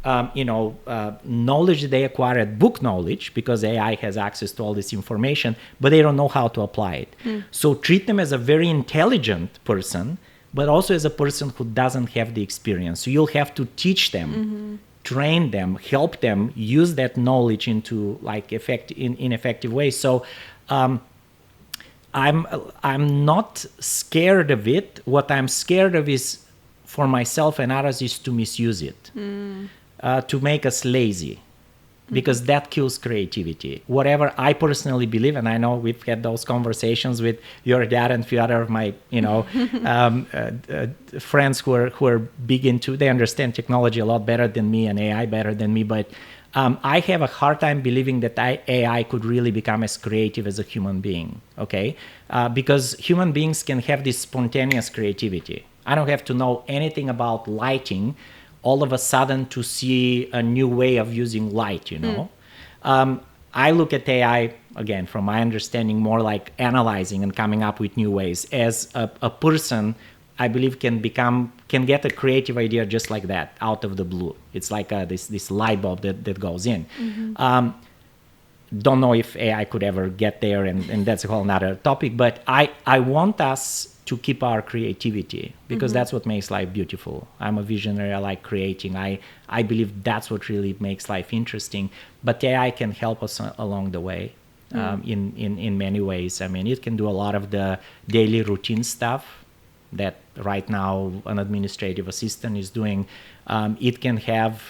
knowledge they acquired, book knowledge, because AI has access to all this information, but they don't know how to apply it. So treat them as a very intelligent person, but also as a person who doesn't have the experience. So you'll have to teach them, train them, help them use that knowledge into like in effective ways. So I'm not scared of it. What I'm scared of is for myself and others is to misuse it, to make us lazy, because that kills creativity. Whatever I personally believe, and I know we've had those conversations with your dad and a few other of my, friends who are big into, they understand technology a lot better than me and AI better than me, but I have a hard time believing that AI could really become as creative as a human being, okay? Because human beings can have this spontaneous creativity. I don't have to know anything about lighting all of a sudden to see a new way of using light, I look at AI, again, from my understanding, more like analyzing and coming up with new ways. As a person, I believe can get a creative idea just like that out of the blue. It's like this light bulb that goes in. Don't know if AI could ever get there, and that's a whole nother topic. But I want us to keep our creativity because that's what makes life beautiful. I'm a visionary. I like creating. I believe that's what really makes life interesting. But AI can help us along the way in many ways. I mean, it can do a lot of the daily routine stuff that right now an administrative assistant is doing. It can have,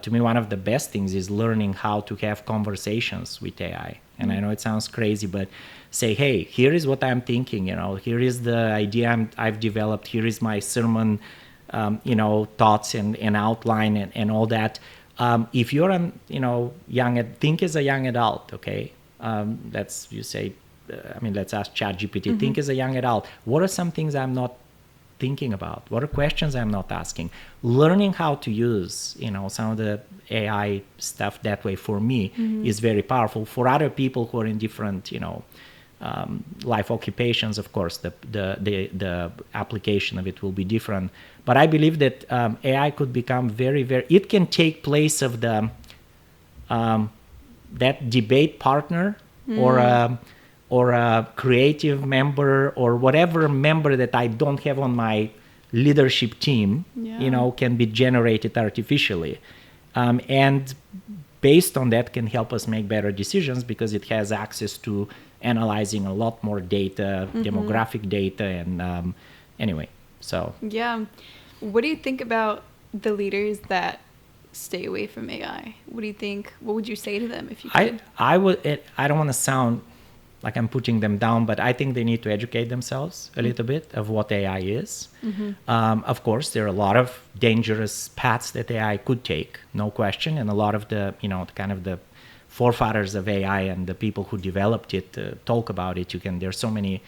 to me, one of the best things is learning how to have conversations with AI. And I know it sounds crazy, but say, hey, here is what I'm thinking, here is the idea I've developed, here is my sermon, thoughts and outline and all that. If you're think as a young adult, okay? Let's ask ChatGPT, think as a young adult. What are some things I'm not thinking about? What are questions I'm not asking? Learning how to use, some of the AI stuff that way for me is very powerful. For other people who are in different, life occupations, of course, the application of it will be different. But I believe that AI could become it can take place of the that debate partner or a creative member or whatever member that I don't have on my leadership team, can be generated artificially. And based on that can help us make better decisions because it has access to analyzing a lot more data, demographic data, and anyway, so. Yeah. What do you think about the leaders that stay away from AI? What do you think? What would you say to them if you could? I don't want to sound like I'm putting them down, but I think they need to educate themselves a little bit of what AI is. Of course, there are a lot of dangerous paths that AI could take, no question, and a lot of the, kind of the forefathers of AI and the people who developed it talk about it. There's so many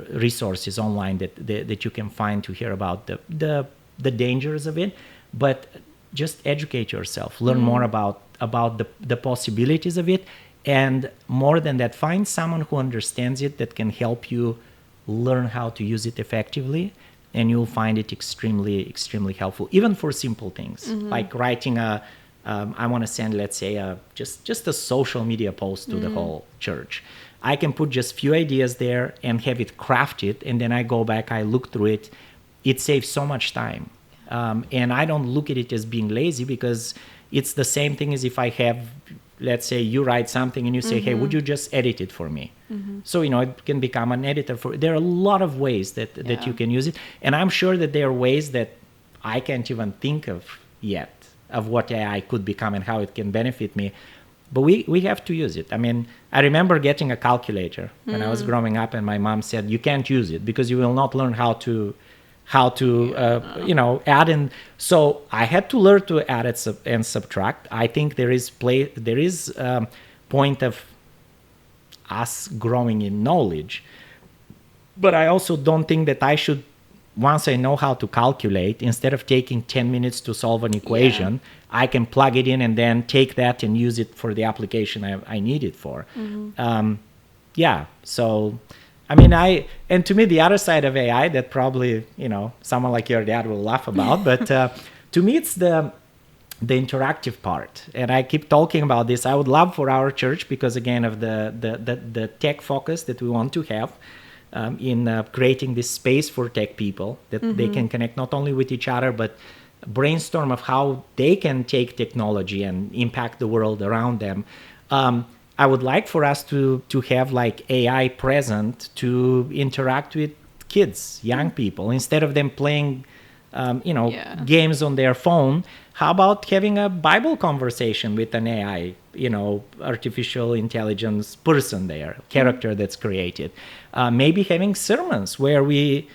resources online that you can find to hear about the dangers of it, but just educate yourself, learn more about the possibilities of it. And more than that, find someone who understands it that can help you learn how to use it effectively, and you'll find it extremely, extremely helpful, even for simple things like writing I want to send, let's say, just a social media post to the whole church. I can put just few ideas there and have it crafted, and then I go back, I look through it. It saves so much time. And I don't look at it as being lazy because it's the same thing as if I have, let's say you write something and you say, hey, would you just edit it for me? So, it can become an editor there are a lot of ways that you can use it. And I'm sure that there are ways that I can't even think of yet of what AI could become and how it can benefit me. But we have to use it. I mean, I remember getting a calculator when I was growing up, and my mom said, you can't use it because you will not learn how to add in. So I had to learn to add and subtract. I think there is point of us growing in knowledge, but I also don't think that I should, once I know how to calculate, instead of taking 10 minutes to solve an equation, I can plug it in and then take that and use it for the application I need it for. So I mean, and to me, the other side of AI that probably, someone like your dad will laugh about, but to me, it's the interactive part. And I keep talking about this. I would love for our church, because again, of the tech focus that we want to have in creating this space for tech people, that they can connect not only with each other, but brainstorm of how they can take technology and impact the world around them. I would like for us to have like AI present to interact with kids, young people, instead of them playing, games on their phone. How about having a Bible conversation with an AI, artificial intelligence person there, character that's created? Maybe having sermons where we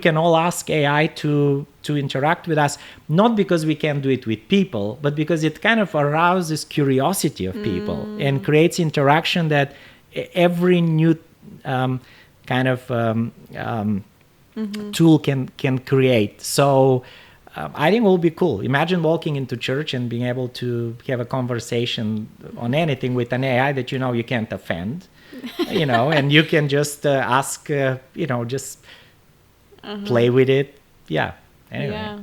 can all ask AI to interact with us, not because we can do it with people, but because it kind of arouses curiosity of people and creates interaction that every new tool can create. So I think it will be cool. Imagine walking into church and being able to have a conversation on anything with an AI that you can't offend, and you can just ask, just play with it. Anyway. Yeah.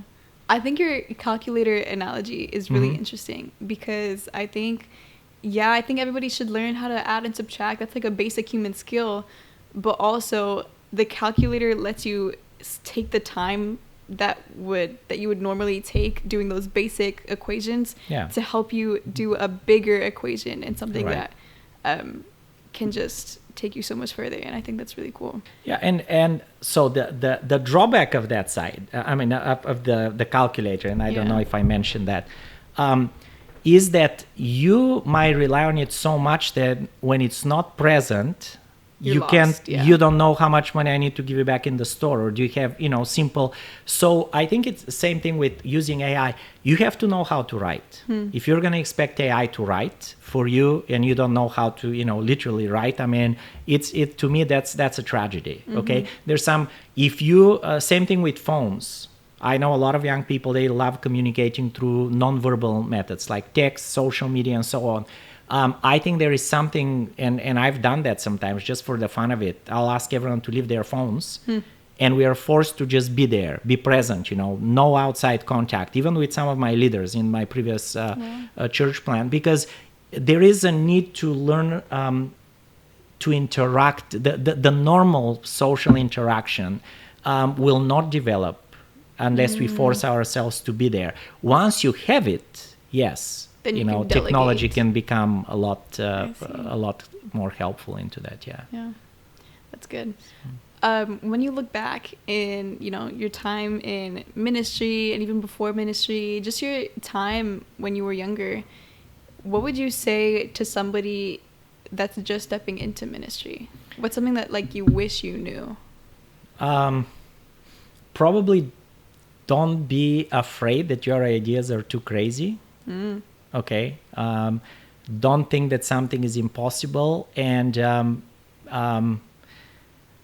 I think your calculator analogy is really interesting, because I think everybody should learn how to add and subtract. That's like a basic human skill. But also the calculator lets you take the time that you would normally take doing those basic equations to help you do a bigger equation, and something that can just take you so much further. And I think that's really cool. And so the drawback of that side, of the calculator, and I don't know if I mentioned that, is that you might rely on it so much that when it's not present, You're can't, lost, yeah. you don't know how much money I need to give you back in the store, or do you have, simple. So I think it's the same thing with using AI. You have to know how to write. If you're going to expect AI to write for you and you don't know how to, literally write, I mean, to me, that's a tragedy. Okay. There's if you, same thing with phones. I know a lot of young people, they love communicating through nonverbal methods like text, social media, and so on. I think there is something, and I've done that sometimes just for the fun of it. I'll ask everyone to leave their phones, and we are forced to just be there, be present, no outside contact, even with some of my leaders in my previous church plant, because there is a need to learn to interact. The normal social interaction will not develop unless we force ourselves to be there. Once you have it, yes. Then you can technology delegate. can become a lot more helpful into that. Yeah, that's good. When you look back in your time in ministry and even before ministry, just your time when you were younger, what would you say to somebody that's just stepping into ministry? What's something that you wish you knew? Probably don't be afraid that your ideas are too crazy. Okay. Don't think that something is impossible. And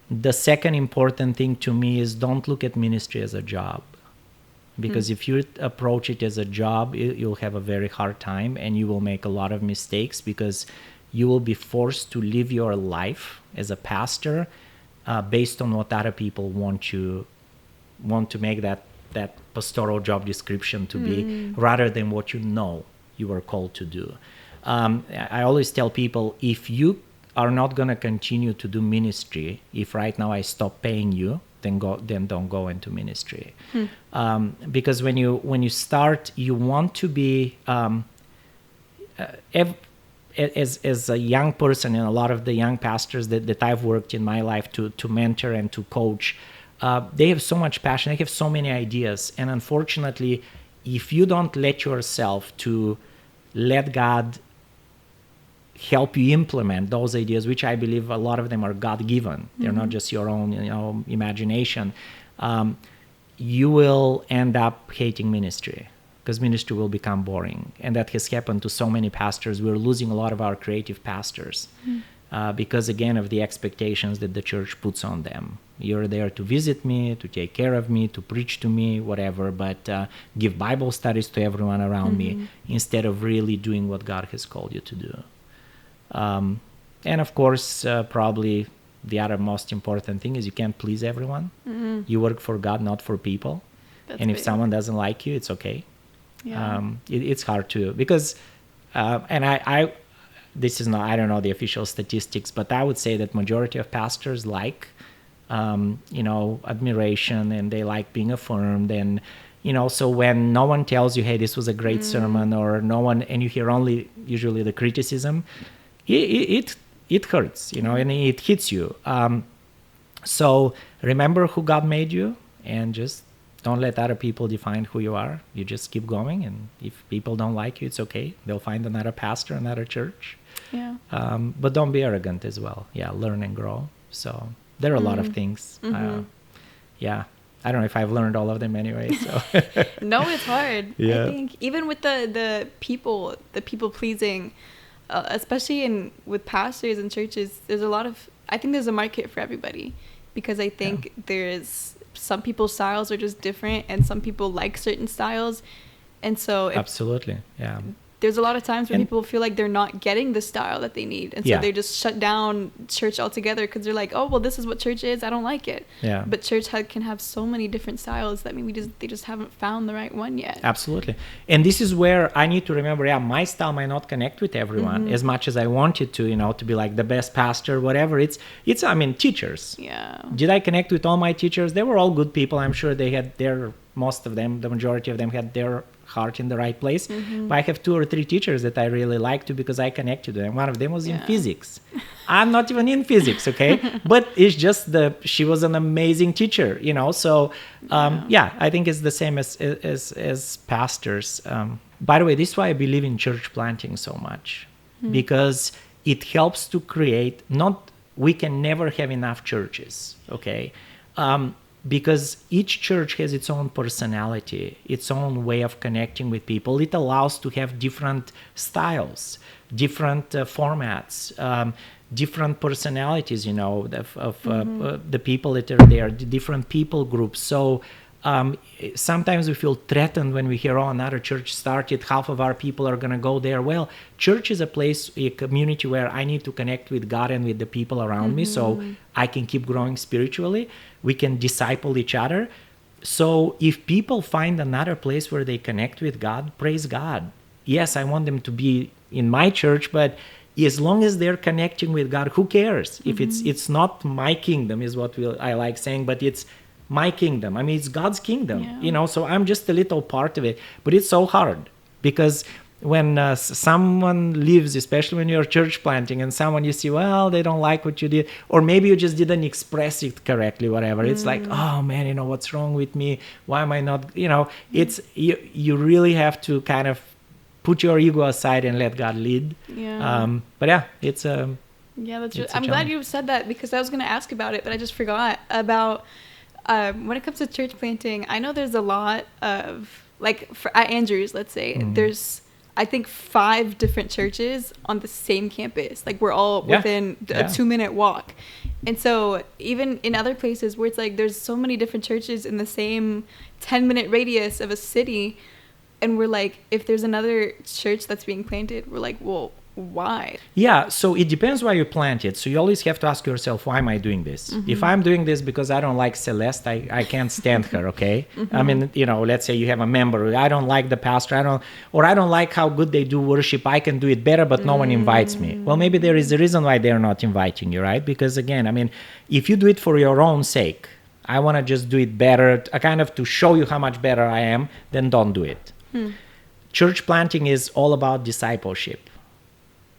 the second important thing to me is don't look at ministry as a job. Because if you approach it as a job, you'll have a very hard time and you will make a lot of mistakes, because you will be forced to live your life as a pastor based on what other people want to make that pastoral job description to be, rather than what you are called to do. I always tell people, if you are not going to continue to do ministry, if right now I stop paying you, then don't go into ministry. Because when you start, you want to be as a young person, and a lot of the young pastors that I've worked in my life to mentor and to coach, they have so much passion, they have so many ideas, and unfortunately, if you don't let yourself to let God help you implement those ideas, which I believe a lot of them are God-given, they're not just your own imagination, you will end up hating ministry, because ministry will become boring. And that has happened to so many pastors. We're losing a lot of our creative pastors because, again, of the expectations that the church puts on them. You're there to visit me, to take care of me, to preach to me, whatever, but give Bible studies to everyone around me, instead of really doing what God has called you to do. And of course, probably the other most important thing is you can't please everyone. You work for God, not for people. That's and if big. Someone doesn't like you, it's okay. Yeah. It's hard to, because, and I this is not, I don't know the official statistics, but I would say that majority of pastors like, admiration, and they like being affirmed. And, so when no one tells you, hey, this was a great sermon, or no one, and you hear only usually the criticism, it hurts, and it hits you. So remember who God made you, and just don't let other people define who you are. You just keep going, and if people don't like you, it's okay. They'll find another pastor, another church. Yeah. But don't be arrogant as well. Yeah, learn and grow. So there are a lot of things. Yeah. I don't know if I've learned all of them anyway. So no, it's hard. Yeah. I think even with the people pleasing, especially with pastors and churches, there's I think there's a market for everybody, because I think there's some people's styles are just different, and some people like certain styles. And so absolutely. Yeah. There's a lot of times where people feel like they're not getting the style that they need. And so they just shut down church altogether, because they're like, oh, well, this is what church is. I don't like it. Yeah. But church can have so many different styles that maybe they just haven't found the right one yet. Absolutely. And this is where I need to remember, my style might not connect with everyone as much as I want it to, to be like the best pastor, whatever. It's teachers. Yeah. Did I connect with all my teachers? They were all good people. I'm sure they had most of them, the majority of them had their heart in the right place. But I have 2 or 3 teachers that I really liked to, because I connected to them. One of them was in physics. I'm not even in physics, okay? But it's just she was an amazing teacher, So I think it's the same as pastors. By the way, this is why I believe in church planting so much, because it helps to create, not we can never have enough churches, okay? Because each church has its own personality, its own way of connecting with people. It allows to have different styles, different formats, different personalities, you know, of the people that are there, the different people groups. So sometimes we feel threatened when we hear, oh, another church started, half of our people are going to go there. Well, church is a place, a community where I need to connect with God and with the people around me so I can keep growing spiritually. We can disciple each other. So if people find another place where they connect with God, praise God. Yes, I want them to be in my church, but as long as they're connecting with God, who cares? If it's not my kingdom, is what I like saying, but it's my kingdom. I mean, it's God's kingdom, you know, so I'm just a little part of it. But it's so hard because when someone leaves, especially when you're church planting, and someone you see, well, they don't like what you did, or maybe you just didn't express it correctly, whatever. It's like, oh man, you know, what's wrong with me? Why am I not, you know, it's, you really have to kind of put your ego aside and let God lead. But yeah, it's yeah, that's I'm glad you said that, because I was going to ask about it, but I just forgot about when it comes to church planting. I know there's a lot of, like, at Andrews, let's say, there's, I think, 5 different churches on the same campus. Like, we're all within a 2-minute walk. And so even in other places where it's like there's so many different churches in the same 10-minute radius of a city, and we're like, if there's another church that's being planted, we're like, well, why? Yeah, so it depends why you plant it. So you always have to ask yourself, why am I doing this? If I'm doing this because I don't like Celeste, I can't stand her, okay? I mean, you know, let's say you have a member, I don't like the pastor, I don't like how good they do worship, I can do it better, but no one invites me. Well, maybe there is a reason why they're not inviting you, right? Because again, I mean, if you do it for your own sake, I want to just do it better, kind of to show you how much better I am, then don't do it. Church planting is all about discipleship.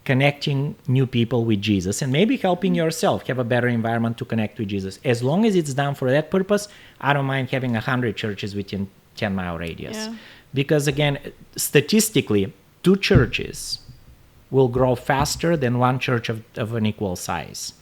Connecting new people with Jesus, and maybe helping yourself have a better environment to connect with Jesus. As long as it's done for that purpose, I don't mind having 100 churches within 10-mile radius. Because again, statistically, 2 churches will grow faster than 1 church of an equal size,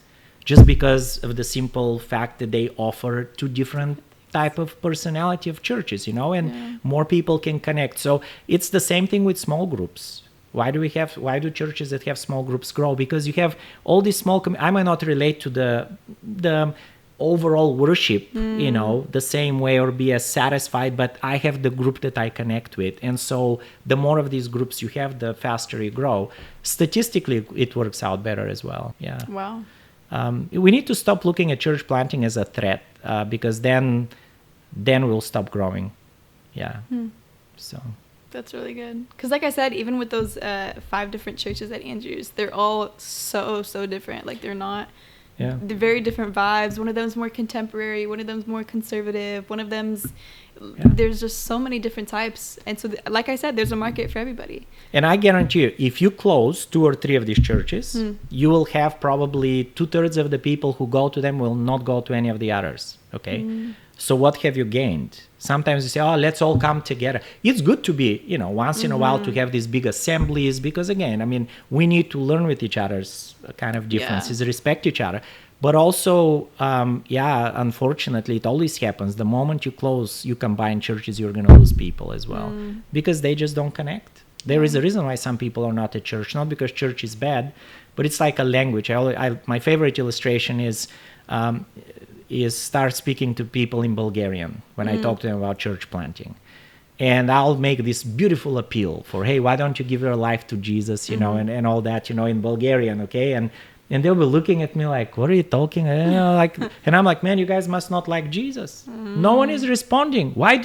just because of the simple fact that they offer 2 different type of personality of churches, you know, and more people can connect. So it's the same thing with small groups. Why do churches that have small groups grow? Because you have all these small I might not relate to the overall worship, you know, the same way or be as satisfied, but I have the group that I connect with. And so the more of these groups you have, the faster you grow. Statistically, it works out better as well. Yeah. Wow. We need to stop looking at church planting as a threat, because then we'll stop growing. Yeah. So. That's really good. Because like I said, even with those 5 different churches at Andrews, they're all so different. Like, they're very different vibes. One of them's more contemporary. One of them's more conservative. One of them's, there's just so many different types. And so, like I said, there's a market for everybody. And I guarantee you, if you close 2 or 3 of these churches, you will have probably 2/3 of the people who go to them will not go to any of the others. Okay. So what have you gained? Sometimes you say, oh, let's all come together. It's good to be, you know, once in a while to have these big assemblies, because again, I mean, we need to learn with each other's kind of differences, respect each other. But also, unfortunately, it always happens. The moment you close, you combine churches, you're going to lose people as well, because they just don't connect. There is a reason why some people are not at church, not because church is bad, but it's like a language. My favorite illustration is start speaking to people in Bulgarian when I talk to them about church planting. And I'll make this beautiful appeal for, hey, why don't you give your life to Jesus, you know, and all that, you know, in Bulgarian, okay? And they'll be looking at me like, what are you talking? You know, like, and I'm like, man, you guys must not like Jesus. No one is responding. Why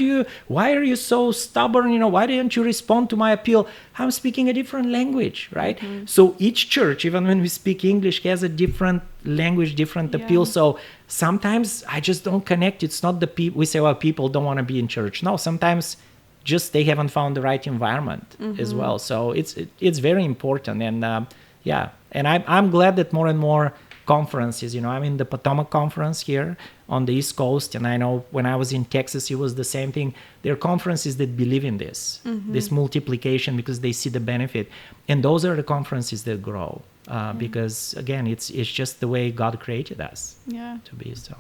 are you so stubborn? You know, why didn't you respond to my appeal? I'm speaking a different language, right? So each church, even when we speak English, has a different language, different appeal. So sometimes I just don't connect. It's not the people. We say, well, people don't want to be in church. No, sometimes just they haven't found the right environment as well. So it's very important. And and I'm glad that more and more conferences, you know, I'm in the Potomac conference here on the East Coast, and I know when I was in Texas, it was the same thing. There are conferences that believe in this, this multiplication, because they see the benefit. And those are the conferences that grow, because, again, it's just the way God created us to be. So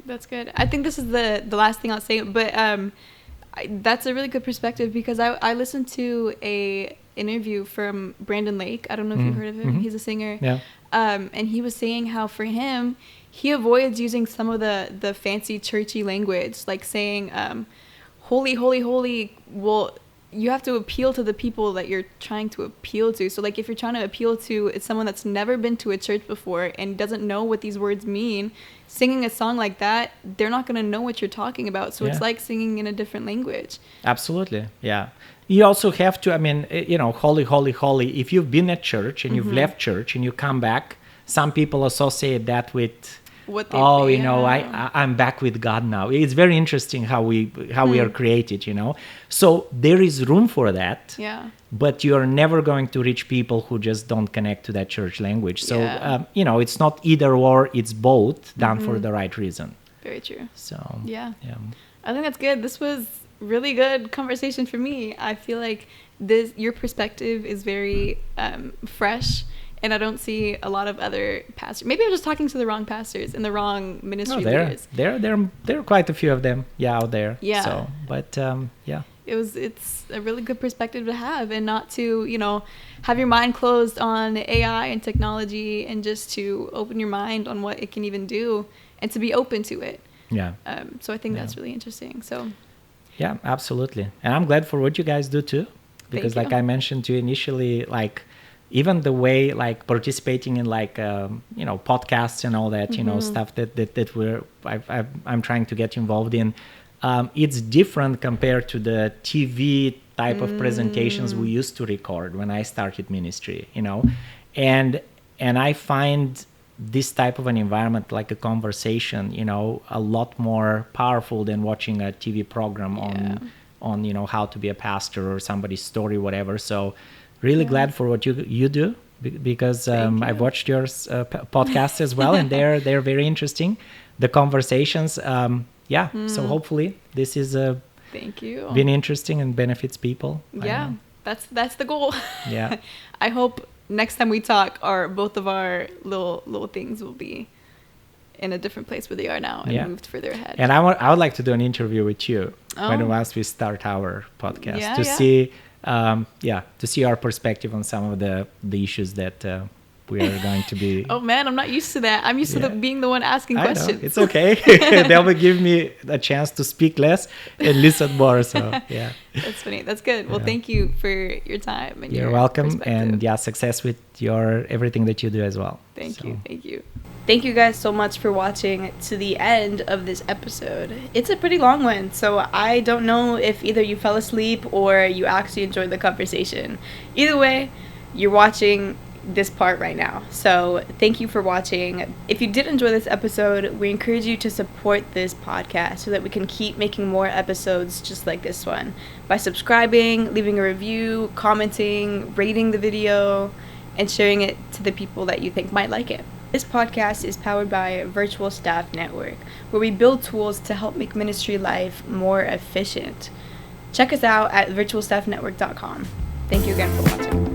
that's good. I think this is the last thing I'll say, but that's a really good perspective, because I listened to a interview from Brandon Lake. I don't know if you've heard of him. He's a singer. Yeah. And he was saying how for him, he avoids using some of the fancy churchy language, like saying, holy, holy, holy. Well, you have to appeal to the people that you're trying to appeal to. So like if you're trying to appeal to someone that's never been to a church before and doesn't know what these words mean, singing a song like that, they're not going to know what you're talking about. So it's like singing in a different language. Absolutely. Yeah. You also have to, I mean, holy, holy, holy. If you've been at church and you've left church and you come back, some people associate that with, I'm back with God now. It's very interesting how we are created, So there is room for that. Yeah. But you're never going to reach people who just don't connect to that church language. So, it's not either or, it's both done for the right reason. Very true. So, yeah. I think that's good. This was really good conversation for me. I feel like your perspective is very fresh. And I don't see a lot of other pastors. Maybe I'm just talking to the wrong pastors and the wrong ministry leaders. There are quite a few of them, out there. Yeah. So, but it's a really good perspective to have, and not to have your mind closed on AI and technology, and just to open your mind on what it can even do, and to be open to it. Yeah. So I think that's really interesting. So. Yeah, absolutely, and I'm glad for what you guys do too, because like I mentioned to you initially, like. Even the way, like, participating in, like, podcasts and all that, stuff that I'm trying to get involved in, it's different compared to the TV type of presentations we used to record when I started ministry, and I find this type of an environment, like a conversation, a lot more powerful than watching a TV program on how to be a pastor or somebody's story, whatever. So. Really glad for what you do, because I've watched your podcasts as well, and they're very interesting. The conversations, So hopefully this is thank you. Been interesting and benefits people. Yeah, that's the goal. Yeah. I hope next time we talk, both of our little things will be in a different place where they are now and moved further ahead. And I would like to do an interview with you once we start our podcast to see. To see our perspective on some of the issues that we are going to be. Oh man, I'm not used to that. I'm used to being the one asking questions. Know. It's okay. That will give me a chance to speak less and listen more. So yeah. That's funny. That's good. Well, thank you for your time and you're welcome, and success with your everything that you do as well. Thank you. Thank you guys so much for watching to the end of this episode. It's a pretty long one, so I don't know if either you fell asleep or you actually enjoyed the conversation. Either way, you're watching this part right now. So thank you for watching. If you did enjoy this episode, we encourage you to support this podcast so that we can keep making more episodes just like this one by subscribing, leaving a review, commenting, rating the video, and sharing it to the people that you think might like it. This podcast is powered by Virtual Staff Network, where we build tools to help make ministry life more efficient. Check us out at virtualstaffnetwork.com. Thank you again for watching.